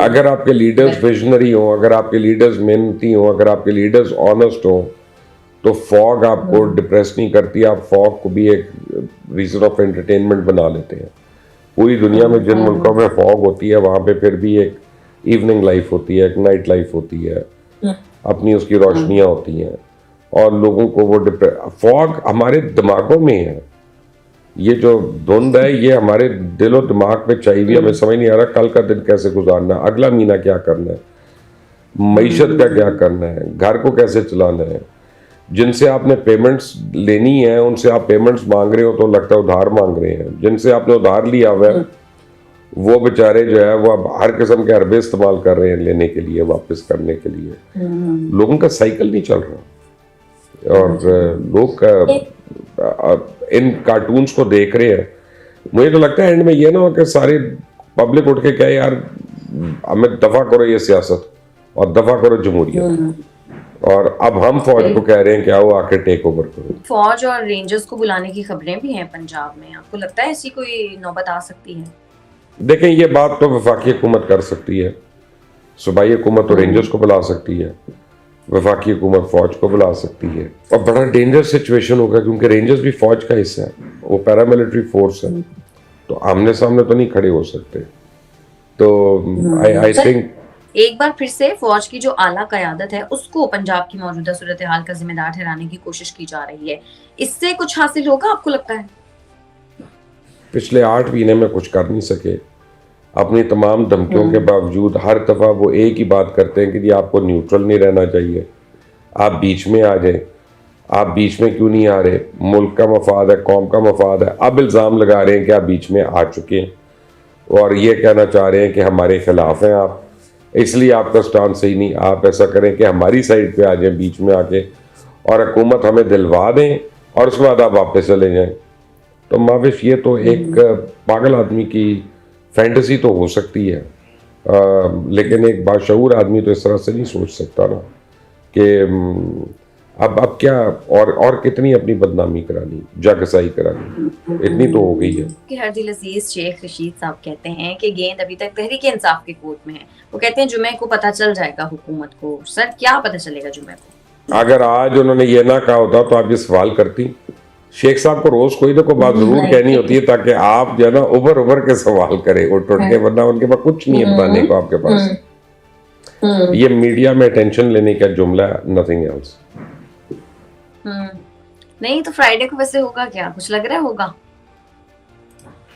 अगर आपके लीडर्स विजनरी हो, अगर आपके लीडर्स मेहनती हो, अगर आपके लीडर्स ऑनेस्ट हो, तो फॉग आपको डिप्रेस नहीं करती। आप फॉग को भी एक रीजन ऑफ एंटरटेनमेंट बना लेते हैं। पूरी दुनिया में जिन मुल्कों में फॉग होती है वहाँ पे फिर भी एक इवनिंग लाइफ होती है, एक नाइट लाइफ होती है, अपनी उसकी रोशनियाँ होती हैं, और लोगों को वो फॉग हमारे दिमागों में है। ये जो धुंध है ये हमारे दिलो दिमाग पे चाहिए हुई, हमें समझ नहीं आ रहा कल का दिन कैसे गुजारना है, अगला महीना क्या करना है, मईशत का क्या करना है, घर को कैसे चलाना है। जिनसे आपने पेमेंट्स लेनी है उनसे आप पेमेंट्स मांग रहे हो तो लगता है उधार मांग रहे हैं। जिनसे आपने उधार लिया हुआ है वो बेचारे जो है वो अब हर किस्म के हरबे इस्तेमाल कर रहे हैं लेने के लिए, वापस करने के लिए। लोगों का साइकिल नहीं चल रहा और लोग इन कार्टून्स को देख रहे हैं। मुझे तो लगता है एंड में ये ना हो कि सारी पब्लिक उठ के कहे यार हमें दफा करो ये सियासत और दफा करो जमहूरियत, और अब हम फौज को कह रहे हैं कि आओ आके टेक ओवर करो। फौज और रेंजर्स को बुलाने की खबरें भी हैं पंजाब में, आपको लगता है ऐसी कोई नौबत आ सकती है? देखें ये बात तो वफाकी हुकूमत कर सकती है, सूबाई हुकूमत तो रेंजर्स को बुला सकती है, वफाकी हुकूमत फौज को बुला सकती है। और बड़ा डेंजर सिचुएशन होगा क्योंकि रेंजर्स भी फौज का हिस्सा है, वो पैरामिलिट्री फोर्स है, तो आमने सामने तो नहीं खड़े हो सकते। तो आई थिंक एक बार फिर से फौज की जो आला क़यादत है उसको पंजाब की मौजूदा सूरत हाल का जिम्मेदार ठहराने की कोशिश की जा रही है, इससे कुछ हासिल होगा आपको लगता है? पिछले 8 महीने में कुछ कर नहीं सके। अपनी तमाम धमकियों के बावजूद हर दफ़ा वो एक ही बात करते हैं कि जी आपको न्यूट्रल नहीं रहना चाहिए, आप बीच में आ जाएं। आप बीच में क्यों नहीं आ रहे? मुल्क का मफाद है, कौम का मफाद है। अब इल्ज़ाम लगा रहे हैं कि आप बीच में आ चुके हैं और ये कहना चाह रहे हैं कि हमारे खिलाफ हैं आप, इसलिए आपका स्टांस सही नहीं। आप ऐसा करें कि हमारी साइड पे आ जाएं बीच में आके और हुकूमत हमें दिलवा दें और उसके बाद आप वापस चले जाएं। तो माविश ये तो एक पागल आदमी की फैंटेसी तो हो सकती है, लेकिन एक बाशऊर आदमी तो इस तरह से नहीं सोच सकता ना कि अब क्या और कितनी अपनी बदनामी करानी, जागसाई करानी, इतनी तो हो गई है। कि हर दिल अजीज शेख रशीद साहब कहते हैं कि गेंद अभी तक तहरीक इंसाफ के कोर्ट में है। वो कहते हैं जुमे को पता चल जाएगा हुकूमत को। सर क्या पता चलेगा जुमे को? अगर आज उन्होंने ये ना कहा होता तो आप ये सवाल करती। शेख साहब को रोज कोई ना कोई बात जरूर कहनी होती है ताकि आप जो है ना उभर के सवाल करें उठ के, वरना उनके पास कुछ नहीं है बताने को आपके पास। ये मीडिया में अटेंशन लेने का जुमला है, नथिंग एल्स। नहीं तो फ्राइडे को वैसे होगा क्या, कुछ लग रहा है होगा?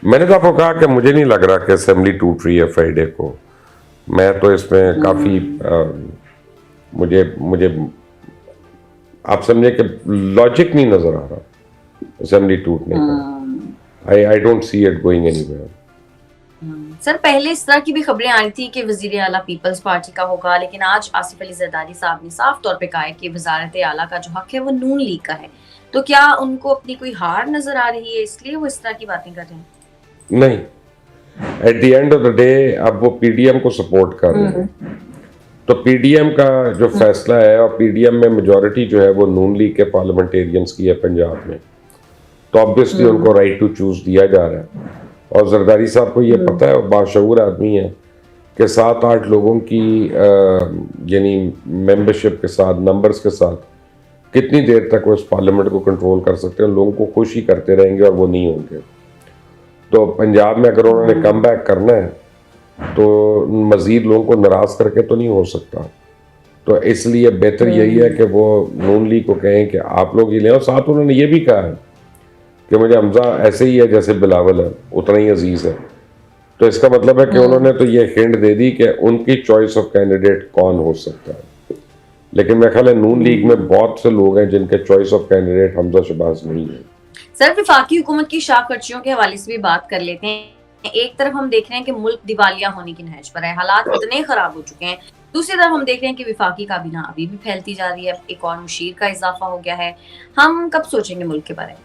मैंने तो आपको कहा कि मुझे नहीं लग रहा कि असेंबली टूट रही है फ्राइडे को। मैं तो इसमें काफी मुझे आप समझे कि लॉजिक नहीं नजर आ रहा असेंबली टूटने का। I don't see it going anywhere. Sir पहले इस तरह की भी खबरें आई थी कि वजीर आला पीपल्स पार्टी का होगा, लेकिन आज आसिफ अली जरदारी साहब ने साफ तौर पे कहा है कि वजारत आला का जो हक है वो नून लीग का है। तो क्या उनको अपनी कोई हार नजर आ रही है इसलिए वो इस तरह की बातें कर रहे हैं? नहीं, at the end of the day अब वो पीडीएम को सपोर्ट कर रहे हैं, तो पीडीएम का जो फैसला है, और पीडीएम में मेजॉरिटी जो है वो नून लीग के पार्लियामेंटेरियंस की है पंजाब में, तो ऑब्वियसली उनको राइट टू चूज दिया जा रहा है। और जरदारी साहब को ये पता है, बाशऊर आदमी है कि 7-8 लोगों की यानी मेंबरशिप के साथ, नंबर्स के साथ कितनी देर तक वो इस पार्लियामेंट को कंट्रोल कर सकते हैं। लोगों को खुश ही करते रहेंगे और वो नहीं होंगे। तो पंजाब में अगर उन्होंने कम बैक करना है तो मजीद लोगों को नाराज करके तो नहीं हो सकता। तो इसलिए बेहतर यही है कि वो नून लीग को कहें कि आप लोग ही लें। और साथ उन्होंने ये भी कहा है कि मुझे हमजा ऐसे ही है जैसे बिलावल है, उतना ही अजीज है। तो इसका मतलब है कि उन्होंने तो ये हिंट दे दी कि उनकी चॉइस ऑफ कैंडिडेट कौन हो सकता है। लेकिन मेरा ख्याल है नून लीग में बहुत से लोग हैं जिनके choice of candidate Hamza Shahbaz नहीं है। सर वफाकी हुकूमत की शाह खर्चियों के हवाले से भी बात कर लेते हैं। एक तरफ हम देख रहे हैं कि मुल्क दिवालिया होने की नहज पर है, हालात इतने खराब हो चुके हैं। दूसरी तरफ हम देख रहे हैं कि वफाकी काबीना अभी भी फैलती जा रही है, एक और मुशीर का इजाफा हो गया है। हम कब सोचेंगे मुल्क के बारे में?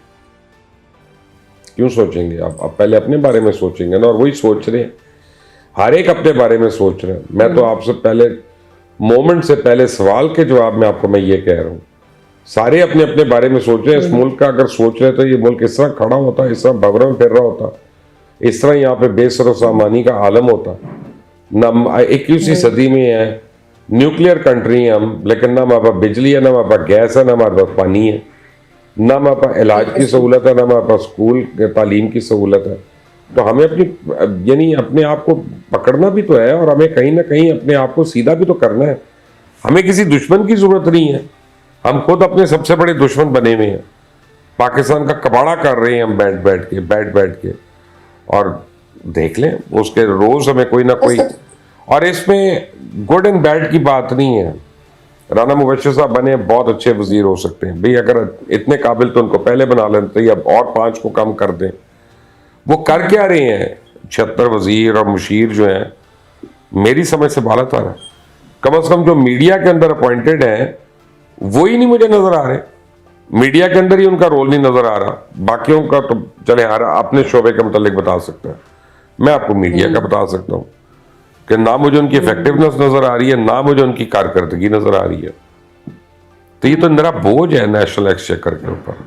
क्यों सोचेंगे? आप पहले अपने बारे में सोचेंगे ना, और वही सोच रहे हैं। हर एक अपने बारे में सोच रहे हैं। मैं तो आपसे पहले मोमेंट से पहले सवाल के जवाब में आपको मैं ये कह रहा हूँ, सारे अपने अपने बारे में सोच रहे हैं। इस मुल्क का अगर सोच रहे तो ये मुल्क इस तरह खड़ा होता, इस तरह भवरों में फिर रहा होता, इस तरह यहाँ पे बेसर सामानी का आलम होता ना। 21वीं सदी में है, न्यूक्लियर कंट्री है हम, लेकिन ना हमारे पास बिजली है, ना हमारे पास गैस है, ना हमारे पास पानी है, ना हमारे पास इलाज की सहूलत है, ना हमारे पास स्कूल तालीम की सहूलत है। तो हमें अपनी यानी अपने आप को पकड़ना भी तो है, और हमें कहीं ना कहीं अपने आप को सीधा भी तो करना है। हमें किसी दुश्मन की जरूरत नहीं है, हम खुद अपने सबसे बड़े दुश्मन बने हुए हैं। पाकिस्तान का कबाड़ा कर रहे हैं हम बैठ के और देख लें उसके रोज हमें कोई ना कोई। और इसमें गुड एंड बैड की बात नहीं है, राना मुबश्शिर साहब बने, बहुत अच्छे वजीर हो सकते हैं भाई, अगर इतने काबिल तो उनको पहले बना लेते, अब और 5 को कम कर दें। वो कर क्या रहे हैं? 76 वजीर और मुशीर जो हैं, मेरी समझ से बाला तार है। कम से कम जो मीडिया के अंदर अपॉइंटेड हैं वो ही नहीं मुझे नजर आ रहे, मीडिया के अंदर ही उनका रोल नहीं नजर आ रहा। बाकियों का तो चले आ रहा, अपने शोबे के मुतालिक बता सकता है, मैं आपको मीडिया का बता सकता हूँ कि ना मुझे उनकी इफेक्टिवनेस नजर आ रही है, ना मुझे उनकी कारकर्दगी नजर आ रही है। तो ये तो मेरा बोझ है नेशनल एक्सचेकर के ऊपर।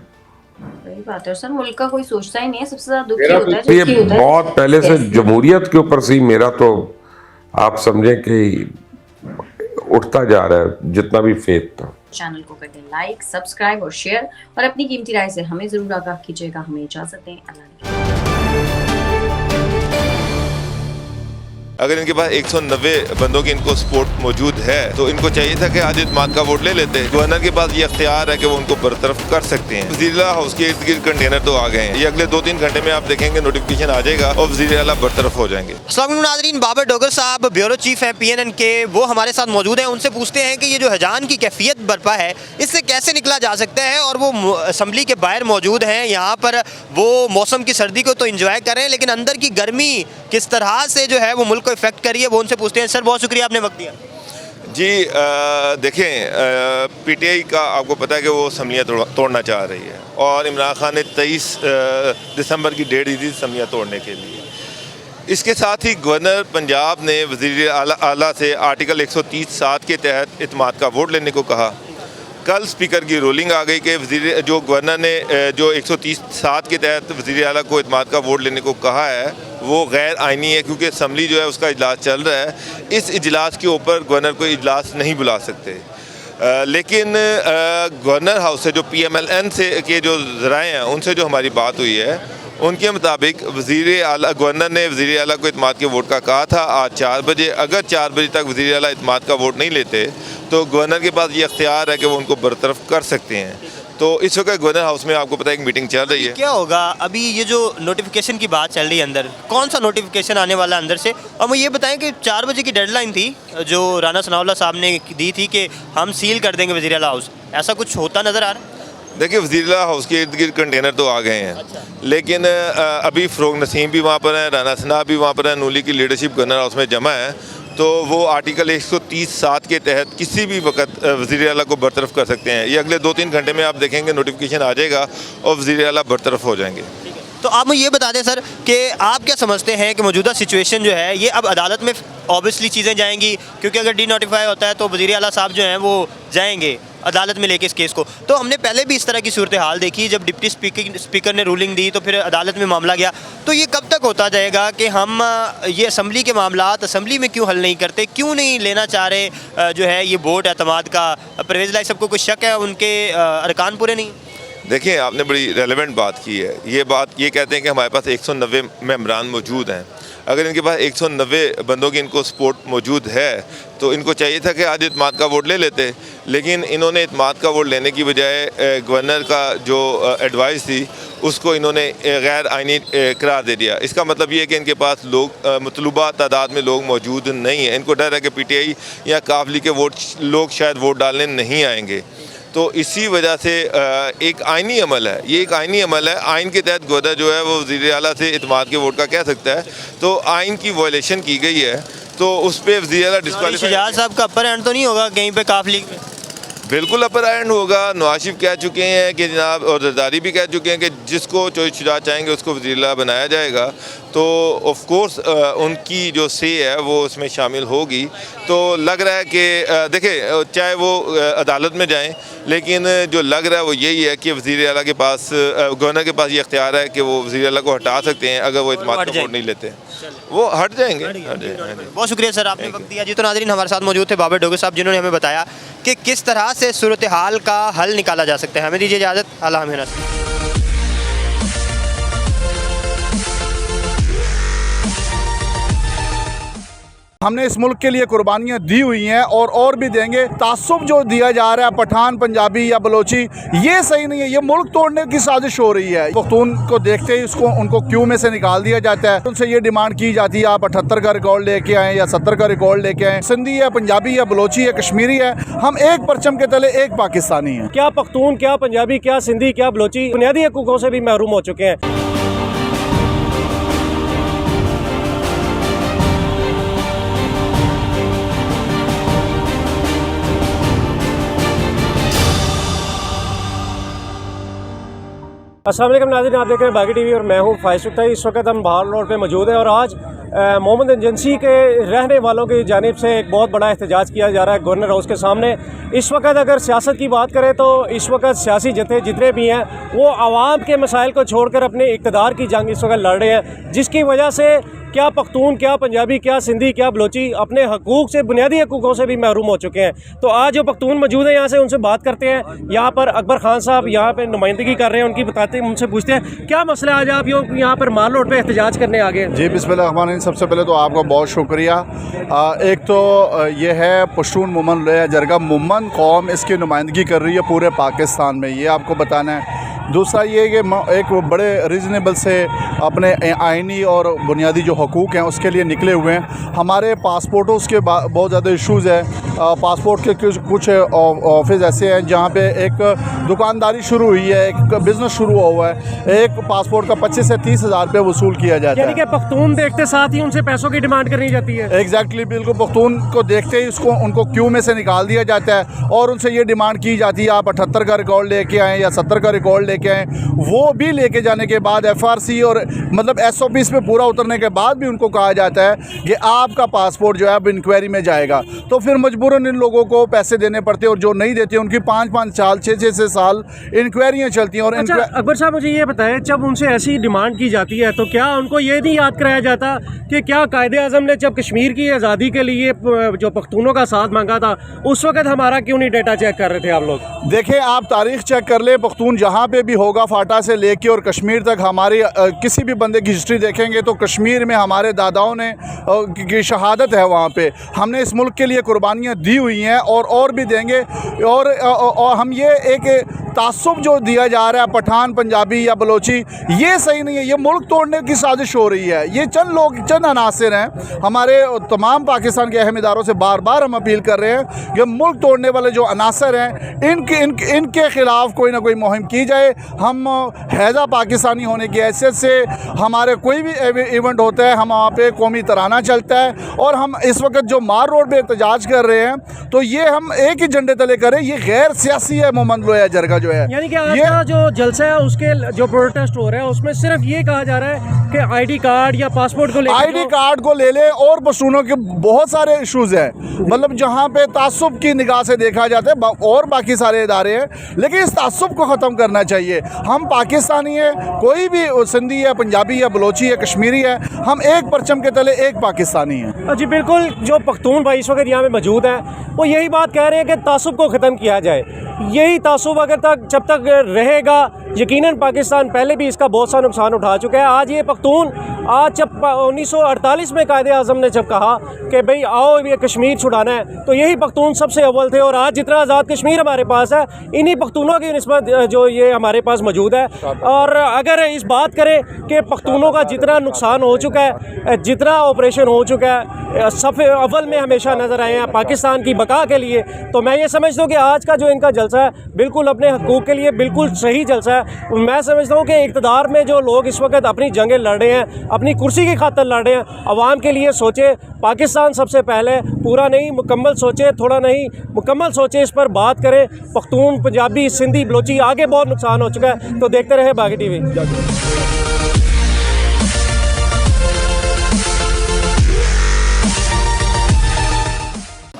वही बात है सर, मुल्क का कोई सोचता ही नहीं है, सबसे ज्यादा दुखी मेरा होता है तो ये दुखी होता है बहुत पहले से जमहूरियत के ऊपर से ही मेरा तो आप समझें कि उठता जा रहा है जितना भी फेथ था। चैनल को कर दें लाइक, सब्सक्राइब और शेयर, और अपनी कीमती राय से हमें जरूर आगाह कीजिएगा। हमें इजाजत दें, अल्लाह ने। अगर इनके पास 190 बंदों की इनको सपोर्ट मौजूद है तो इनको चाहिए था कि आज इत्मीनान का वोट ले लेते। गवर्नर के पास ये अख्तियार है कि वो उनको बरतरफ कर सकते हैं। वज़ीर-ए-आला हाउस के इर्द गिर्द कंटेनर तो आ गए हैं, ये अगले 2-3 घंटे में आप देखेंगे नोटिफिकेशन आ जाएगा और वज़ीर-ए-आला बरतरफ हो जाएंगे। अस्सलाम वालेकुम नाज़रीन, बाबर डोगर साहब ब्यूरो चीफ हैं PNN के, वो हमारे साथ मौजूद हैं। उनसे पूछते हैं कि ये जो हजान की कैफियत बर्पा है इससे कैसे निकला जा सकता है। और वो असम्बली के बाहर मौजूद हैं, यहाँ पर वो मौसम की सर्दी को तो इंजॉय कर रहे हैं, लेकिन अंदर की गर्मी किस तरह से जो है वो मुल्क को इफेक्ट कर रही है, वो उनसे पूछते हैं। सर बहुत शुक्रिया, आपने वक्त दिया। जी देखें, PTI का आपको पता है कि वो असम्बलियाँ तोड़ना चाह रही है और इमरान खान ने 23 दिसंबर की डेट दी थी असम्बलियाँ तोड़ने के लिए। इसके साथ ही गवर्नर पंजाब ने वज़ीर आला से आर्टिकल 130(7) के तहत इत्मीनान का वोट लेने को कहा। कल स्पीकर की रूलिंग आ गई कि जो गवर्नर ने जो 130(7) के तहत वज़ीर आला को इत्मीनान का वोट लेने को कहा है वो गैर आइनी है, क्योंकि असम्बली जो है उसका इजलास चल रहा है। इस इजलास के ऊपर गवर्नर को इजलास नहीं बुला सकते। लेकिन गवर्नर हाउस से जो PMLN से के जो ज़राए हैं उनसे जो हमारी बात हुई है उनके मुताबिक गवर्नर ने वज़ीर आला को इत्मीनान के वोट का कहा था आज 4 बजे। अगर 4 बजे तक वज़ीर आला इत्मीनान का वोट नहीं लेते तो गवर्नर के पास ये अख्तियार है कि वो उनको बरतरफ कर सकते हैं। तो इस वक्त गवर्नर हाउस में आपको पता है एक मीटिंग चल रही है। क्या होगा अभी ये जो नोटिफिकेशन की बात चल रही है, अंदर कौन सा नोटिफिकेशन आने वाला है अंदर से? और मुझे ये बताएं कि 4 बजे की डेडलाइन थी जो राना सनाउल्लाह साहब ने दी थी कि हम सील कर देंगे वज़ीर आला हाउस, ऐसा कुछ होता नज़र आ रहा है? देखिए, वज़ीर आला हाउस के इर्द गिर्द कंटेनर तो आ गए हैं। अच्छा। लेकिन अभी फ़रोग नसीम भी वहाँ पर हैं, राना सना भी वहाँ पर है, नूली की लीडरशिप गवर्नर हाउस में जमा है। तो वो आर्टिकल 130(7) के तहत किसी भी वक्त वज़ीर आला को बरतरफ कर सकते हैं। ये अगले 2-3 घंटे में आप देखेंगे नोटिफिकेशन आ जाएगा और वज़ीर आला बरतरफ हो जाएंगे। तो आप मुझे ये बता दें सर कि आप क्या समझते हैं कि मौजूदा सिचुएशन जो है ये अब अदालत में ऑब्वियसली चीज़ें जाएंगी, क्योंकि अगर डी-नोटिफाई होता है तो वज़ीर आला साहब जो हैं वो जाएंगे अदालत में लेके इस केस को। तो हमने पहले भी इस तरह की सूरत हाल देखी, जब डिप्टी स्पीकर ने रूलिंग दी तो फिर अदालत में मामला गया। तो ये कब तक होता जाएगा कि हम ये असम्बली के मामलात असम्बली में क्यों हल नहीं करते, क्यों नहीं लेना चाह रहे जो है ये वोट एतमाद का? परवेज़ लाई सबको कुछ शक है उनके अरकान पूरे नहीं? देखिए, आपने बड़ी रेलेवेंट बात की है। ये कहते हैं कि हमारे पास 190 मेंबरान मौजूद हैं। अगर इनके पास 190 बंदों की इनको सपोर्ट मौजूद है तो इनको चाहिए था कि आज इत्मीनान का वोट ले लेते, लेकिन इन्होंने इत्मीनान का वोट लेने की बजाय गवर्नर का जो एडवाइस थी उसको इन्होंने गैर आइनी करार दे दिया। इसका मतलब ये है कि इनके पास लोग मतलूबा तादाद में लोग मौजूद नहीं हैं। इनको डर है कि PTI या काफ लीग के लोग शायद वोट डालने नहीं आएंगे। तो इसी वजह से एक आइनी अमल है, ये एक आइनी अमल है। आइन के तहत गवर्नर जो है वो वज़ीर आला से इत्मीनान के वोट का कह सकता है। तो आइन की वायलेशन की गई है तो उस पर वज़ीर आला डिस्क्वालीफाई। शहजाद साहब का अपर हैंड तो नहीं होगा कहीं पे काफ लीग में? बिल्कुल अपर हैंड होगा। नवाज शरीफ कह चुके हैं कि जनाब, और जरदारी भी कह चुके हैं कि जिसको चॉइस शुजा चाहेंगे उसको वज़ीर आला बनाया जाएगा। तो ऑफ कोर्स उनकी जो से है वो उसमें शामिल होगी। तो लग रहा है कि देखें, चाहे वो अदालत में जाएं, लेकिन जो लग रहा है वो यही है कि वज़ीर आला के पास, गवर्नर के पास ये इख्तियार है कि वो वज़ीर आला को हटा सकते हैं अगर वो इत्मीनान का वोट नहीं लेते। वो हट जाएंगे। बहुत शुक्रिया सर, आपने वक्त दिया जी। तो नाज़रीन, हमारे साथ मौजूद थे बाबर डोगर साहब, जिन्होंने हमें बताया कि किस तरह से सूरत हाल का हल निकाला जा सकता है। हमें दीजिए इजाज़त, अल्लाह हाफ़िज़। हमने इस मुल्क के लिए कुर्बानियाँ दी हुई हैं और भी देंगे। तासुब जो दिया जा रहा है पठान, पंजाबी या बलोची, ये सही नहीं है। ये मुल्क तोड़ने की साजिश हो रही है। पख्तून को देखते ही उनको क्यू में से निकाल दिया जाता है। उनसे ये डिमांड की जाती है आप 78 का रिकॉर्ड लेके आएँ या 70 का रिकॉर्ड लेके आएँ। सिंधी है, पंजाबी है, बलोची है, कश्मीरी है, हम एक परचम के तले एक पाकिस्तानी हैं। क्या पख्तून, क्या पंजाबी, क्या सिंधी, क्या बलोची बुनियादी हकूकों से भी महरूम हो चुके हैं। अस्सलाम वालेकुम नाज़रीन, आप देख रहे हैं बागी टीवी और मैं हूँ फाइज सुत्ता। इस वक्त हम बहार रोड पे मौजूद हैं और आज मोहम्मद एजेंसी के रहने वालों की जानिब से एक बहुत बड़ा एहतजाज किया जा रहा है गवर्नर हाउस के सामने। इस वक्त अगर सियासत की बात करें तो इस वक्त सियासी जत्थे जितने भी हैं वो आवाम के मसाइल को छोड़कर अपने इक़्तिदार की जंग इस वक्त लड़ रहे हैं, जिसकी वजह से क्या पख्तून, क्या पंजाबी, क्या सिंधी, क्या बलोची अपने हकूक़ से, बुनियादी हकूक़ों से भी महरूम हो चुके हैं। तो आज जो पख्तून मौजूद हैं यहाँ से उनसे बात करते हैं। यहाँ पर अकबर खान साहब यहाँ पर नुमाइंदगी कर रहे हैं, उनकी बताते हैं, उनसे पूछते हैं क्या मसला। आज आप यहाँ पर माल रोड पर एहतजाज करने आ गए। जी बिस्मिल्लाह। सबसे पहले तो आपका बहुत शुक्रिया। एक तो ये है पश्तून मुमन लोया जरगा मुमन कौम इसकी नुमाइंदगी कर रही है पूरे पाकिस्तान में, ये आपको बताना है। दूसरा ये कि एक बड़े रीज़नेबल से अपने आइनी और बुनियादी जो हकूक़ हैं उसके लिए निकले हुए हैं। हमारे पासपोर्टों के बहुत ज़्यादा इशूज़ है। पासपोर्ट के कुछ ऑफिस ऐसे हैं जहाँ पे एक दुकानदारी शुरू हुई है, एक बिज़नेस शुरू हुआ है। एक पासपोर्ट का 25 से 30 हज़ार रुपये वसूल किया जाता है। यानी कि पख्तून देखते साथ ही उनसे पैसों की डिमांड करनी जाती है। एग्जैक्टली, बिल्कुल। पख्तून को देखते ही उनको क्यू में से निकाल दिया जाता है और उनसे ये डिमांड की जाती है आप 78 का रिकॉर्ड लेके आएँ या 70 का रिकॉर्ड लेके आएँ। वो भी लेके जाने के बाद FRC और मतलब SOPs पे पूरा उतरने के बाद भी उनको कहा जाता है कि आपका पासपोर्ट जो है अब इंक्वायरी में जाएगा। तो फिर मजबूरन इन लोगों को पैसे देने पड़ते हैं और जो नहीं देते उनकी 5-5 साल 6-6 साल इंक्वायरियाँ चलती हैं। और अच्छा, अकबर साहब मुझे ये बताएं, जब उनसे ऐसी डिमांड की जाती है तो क्या उनको ये नहीं याद कराया जाता कि क्या कायदे आज़म ने जब कश्मीर की आज़ादी के लिए जो पख्तूनों का साथ मांगा था उस वक्त हमारा क्यों नहीं डेटा चेक कर रहे थे आप लोग? देखें, आप तारीख चेक कर ले, पख्तून जहाँ पे भी होगा फाटा से लेके और कश्मीर तक हमारी किसी भी बंदे की हिस्ट्री देखेंगे तो कश्मीर में हमारे दादाओं ने की शहादत है। वहाँ पे हमने इस मुल्क के लिए कुर्बानियाँ दी हुई हैं और भी देंगे। और हम ये एक तासुब जो दिया जा रहा है पठान, पंजाबी या बलोची, ये सही नहीं है। ये मुल्क तोड़ने की साजिश हो रही है। ये चंद लोग, चंद अनासिर हैं। हमारे तमाम पाकिस्तान के अहम इदारों से बार बार हम अपील कर रहे हैं कि मुल्क तोड़ने वाले जो अनासिर हैं इनके ख़िलाफ़ कोई ना कोई मुहिम की जाए। हम हैज़ा पाकिस्तानी होने की हैसियत से हमारे कोई भी इवेंट होता है हम वहाँ पे कौमी तराना चलता है। और हम इस वक्त जो मार रोड पे एहतजाज कर रहे हैं तो ये हम एक ही झंडे तले करें। ये गैर सियासी है मोहम्मद लोया जरगा जो है। यानी कि आपका जो जलसा है उसके जो प्रोटेस्ट हो रहा है उसमें सिर्फ ये कहा जा रहा है कि ID कार्ड या पासपोर्ट को ले, ID कार्ड को ले ले। और पश्तूनों के बहुत सारे इशूज़ हैं, मतलब जहाँ पे तासुब की निगाह से देखा जाता है और बाकी सारे इदारे हैं, लेकिन इस तासुब को ख़त्म करना चाहिए। हम पाकिस्तानी हैं, कोई भी सिंधी है, पंजाबी है, बलोची है, कश्मीरी है, हम एक परचम के तले एक पाकिस्तानी हैं। जी बिल्कुल। जो पख्तून भाई इस वक्त यहाँ पे मौजूद हैं वो यही बात कह रहे हैं कि तासुब को ख़त्म किया जाए। यही तासुब जब तक रहेगा, यकीनन पाकिस्तान पहले भी इसका बहुत सा नुकसान उठा चुका है। आज ये पख्तून, आज जब 1948 में कायदे आज़म ने जब कहा कि भाई आओ ये कश्मीर छुड़ाना है तो यही पख्तून सबसे अव्वल थे। और आज जितना आज़ाद कश्मीर हमारे पास है इन्हीं पख्तूनों की निस्बत जो ये हमारे पास मौजूद है। और अगर इस बात करें कि पख्तूनों का जितना नुकसान हो चुका है, जितना ऑपरेशन हो चुका है, सफ़े अव्वल में हमेशा नज़र आए हैं पाकिस्तान की बका के लिए, तो मैं ये समझता हूँ कि आज का जो इनका जलसा है बिल्कुल अपने हकूक़ के लिए बिल्कुल सही जलसा है। मैं समझता हूँ कि इक़्तिदार में जो लोग इस वक्त अपनी जंगें लड़ रहे हैं, अपनी कुर्सी की खातिर लड़ रहे हैं, अवाम के लिए सोचे। पाकिस्तान सबसे पहले, पूरा नहीं मुकम्मल सोचे, थोड़ा नहीं मुकम्मल सोचे, इस पर बात करें। पख्तून, पंजाबी, सिंधी, बलोची, आगे बहुत नुकसान हो चुका है। तो देखते रहे बागी टीवी।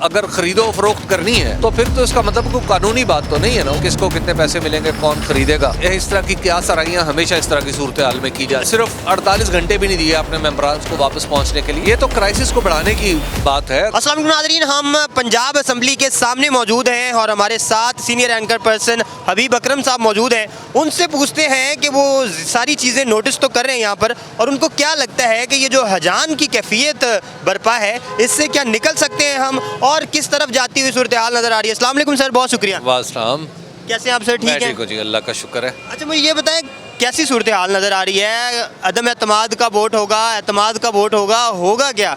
अगर खरीदो फरोख्त करनी है तो फिर तो इसका मतलब कोई कानूनी बात तो नहीं है ना, किसको कितने पैसे मिलेंगे, कौन खरीदेगा। इस तरह की क्या सराहियां हमेशा इस तरह की सूरत हाल में की जाए। सिर्फ 48 घंटे भी नहीं दिए आपने मेंबरान को वापस पहुंचने के लिए, ये तो क्राइसिस को बढ़ाने की बात है। अस्सलाम वालेकुम नाज़रीन, हम पंजाब असम्बली के सामने मौजूद हैं और हमारे साथ सीनियर एंकर पर्सन हबीब अकरम साहब मौजूद हैं। उनसे पूछते हैं कि वो सारी चीज़ें नोटिस तो कर रहे हैं यहाँ पर, और उनको क्या लगता है कि ये जो हजान की कैफियत बरपा है इससे क्या निकल सकते हैं हम, और किस तरफ जाती हुई सूरत हाल नज़र आ रही है। अस्सलाम वालेकुम सर, बहुत शुक्रिया। वास्सलाम, कैसे हैं आप सर? ठीक है ठीक हो जी, अल्लाह का शुक्र है। अच्छा, मुझे ये बताएं कैसी सूरत हाल नज़र आ रही है? अदम एतमाद का वोट होगा, एतमाद का वोट होगा क्या?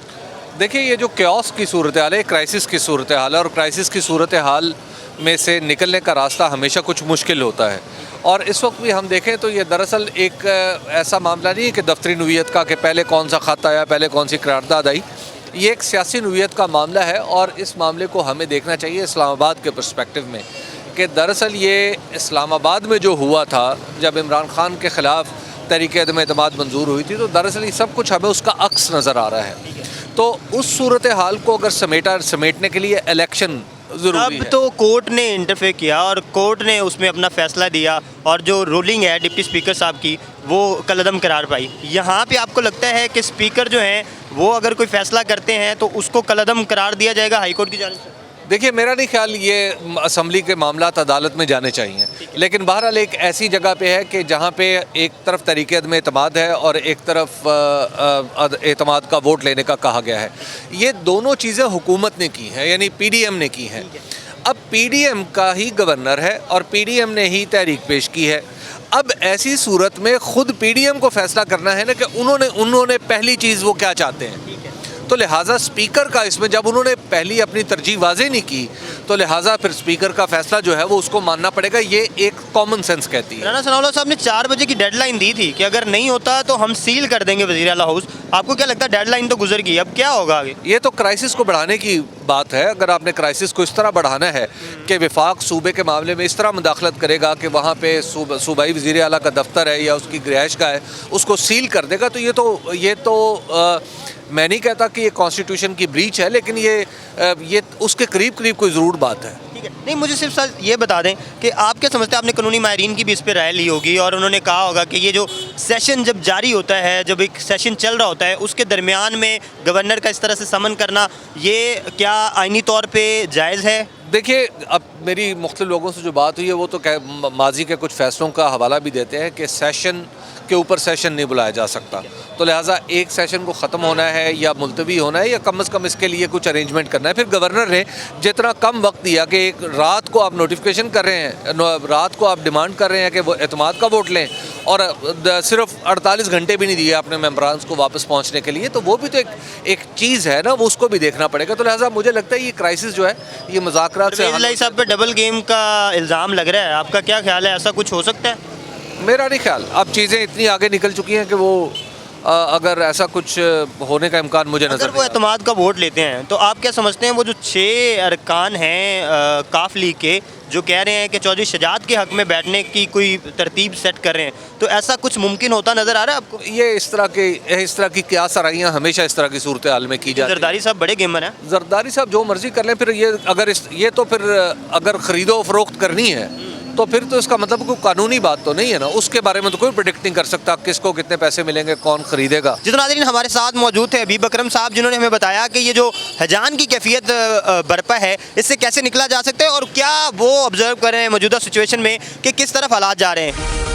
देखिए, ये जो क्योस की सूरत हाल है, क्राइसिस की सूरत हाल है, और क्राइसिस की सूरत हाल में से निकलने का रास्ता हमेशा कुछ मुश्किल होता है। और इस वक्त भी हम देखें तो ये दरअसल एक ऐसा मामला नहीं है कि दफ्तरी नूयत का, कि पहले कौन सा खत आया, पहले कौन सी करारदाद आई। ये एक सियासी नूयत का मामला है, और इस मामले को हमें देखना चाहिए इस्लामाबाद के पर्सपेक्टिव में, कि दरअसल ये इस्लामाबाद में जो हुआ था जब इमरान खान के ख़िलाफ़ तहरीक अदम एतमाद मंजूर हुई थी, तो दरअसल ये सब कुछ हमें उसका अक्स नज़र आ रहा है। तो उस सूरत हाल को अगर समेटने के लिए इलेक्शन ज़रूरी अब है। तो कोर्ट ने इंटरफेयर किया और कोर्ट ने उसमें अपना फैसला दिया, और जो रूलिंग है डिप्टी स्पीकर साहब की वो कलअदम करार पाई। यहाँ पे आपको लगता है कि स्पीकर जो हैं वो अगर कोई फैसला करते हैं तो उसको कलअदम करार दिया जाएगा हाई कोर्ट की जानिब से? देखिए, मेरा नहीं ख्याल ये असम्बली के मामलात अदालत में जाने चाहिए, लेकिन बहरहाल एक ऐसी जगह पे है कि जहाँ पे एक तरफ तरीक़े अदम एतमाद है और एक तरफ एतमाद का वोट लेने का कहा गया है। ये दोनों चीज़ें हुकूमत ने की हैं, यानी पीडीएम ने की हैं। अब पीडीएम का ही गवर्नर है और पीडीएम ने ही तहरीक पेश की है। अब ऐसी सूरत में ख़ुद पीडीएम को फैसला करना है ना कि उन्होंने पहली चीज़ वो क्या चाहते हैं। तो लिहाजा स्पीकर का इसमें, जब उन्होंने पहली अपनी तरजीह वाज़ेह नहीं की, तो लिहाजा फिर स्पीकर का फैसला जो है वो उसको मानना पड़ेगा। ये एक कॉमन सेंस कहती है। राना सनाउल्लाह साहब ने 4 बजे की डेडलाइन दी थी कि अगर नहीं होता तो हम सील कर देंगे वज़ीर आला हाउस। आपको क्या लगता है, डेडलाइन तो गुजर गई, अब क्या होगा आगे? ये तो क्राइसिस को बढ़ाने की बात है। अगर आपने क्राइसिस को इस तरह बढ़ाना है कि वफाक सूबे के मामले में इस तरह मुदाखलत करेगा कि वहाँ पे सूबाई वज़ीर आला का दफ्तर है या उसकी रिहाइश का है, उसको सील कर देगा, तो ये तो मैं नहीं कहता कि ये कॉन्स्टिट्यूशन की ब्रीच है, लेकिन ये उसके करीब कोई ज़रूर बात है। ठीक है, नहीं, मुझे सिर्फ सर ये बता दें कि आप क्या समझते हैं, आपने कानूनी माहिरीन की भी इस पर राय ली होगी और उन्होंने कहा होगा कि ये जो सेशन जब जारी होता है, जब एक सेशन चल रहा होता है, उसके दरमियान में गवर्नर का इस तरह से समन करना, ये क्या आइनी तौर पर जायज़ है? देखिए, अब मेरी मुख्तलिफ लोगों से जो बात हुई है वो तो माजी के कुछ फैसलों का हवाला भी देते हैं कि सेशन के ऊपर सेशन नहीं बुलाया जा सकता, तो लिहाजा एक सेशन को ख़त्म होना है या मुलतवी होना है या कम से कम इसके लिए कुछ अरेंजमेंट करना है। फिर गवर्नर ने जितना कम वक्त दिया कि एक रात को आप नोटिफिकेशन कर रहे हैं, रात को आप डिमांड कर रहे हैं कि वो एतमाद का वोट लें, और सिर्फ 48 घंटे भी नहीं दिए आपने मेंबरान को वापस पहुँचने के लिए, तो वो भी तो एक चीज़ है ना, वो उसको भी देखना पड़ेगा। तो लिहाजा मुझे लगता है ये क्राइसिस जो है ये मुज़ाकरात से साहब पे डबल गेम का इल्ज़ाम लग रहा है, आपका क्या ख्याल है, ऐसा कुछ हो सकता है? मेरा नहीं ख्याल। अब चीज़ें इतनी आगे निकल चुकी हैं कि वो अगर ऐसा कुछ होने का इम्कान मुझे नज़र, अगर वो एतमाद का वोट लेते हैं तो आप क्या समझते हैं, वो जो 6 अरकान हैं काफ लीग के, जो कह रहे हैं कि चौधरी शजात के हक़ में बैठने की कोई तरतीब सेट कर रहे हैं, तो ऐसा कुछ मुमकिन होता नज़र आ रहा है आपको? ये इस तरह की क्या सराहियाँ हमेशा इस तरह की सूरत हाल में की जाती हैं। जरदारी साहब बड़े गेमर हैं। जरदारी साहब जो मर्जी कर लें, फिर ये तो फिर अगर ख़रीदो फरोख्त करनी है तो फिर तो इसका मतलब कोई कानूनी बात तो नहीं है ना, उसके बारे में तो कोई प्रेडिक्ट नहीं कर सकता किसको कितने पैसे मिलेंगे, कौन खरीदेगा। जितना नाज़रीन हमारे साथ मौजूद थे हबीब अकरम साहब, जिन्होंने हमें बताया कि ये जो हजान की कैफियत बरपा है इससे कैसे निकला जा सकता है और क्या वो ऑब्जर्व कर रहे हैं मौजूदा सिचुएशन में कि किस तरफ हालात जा रहे हैं।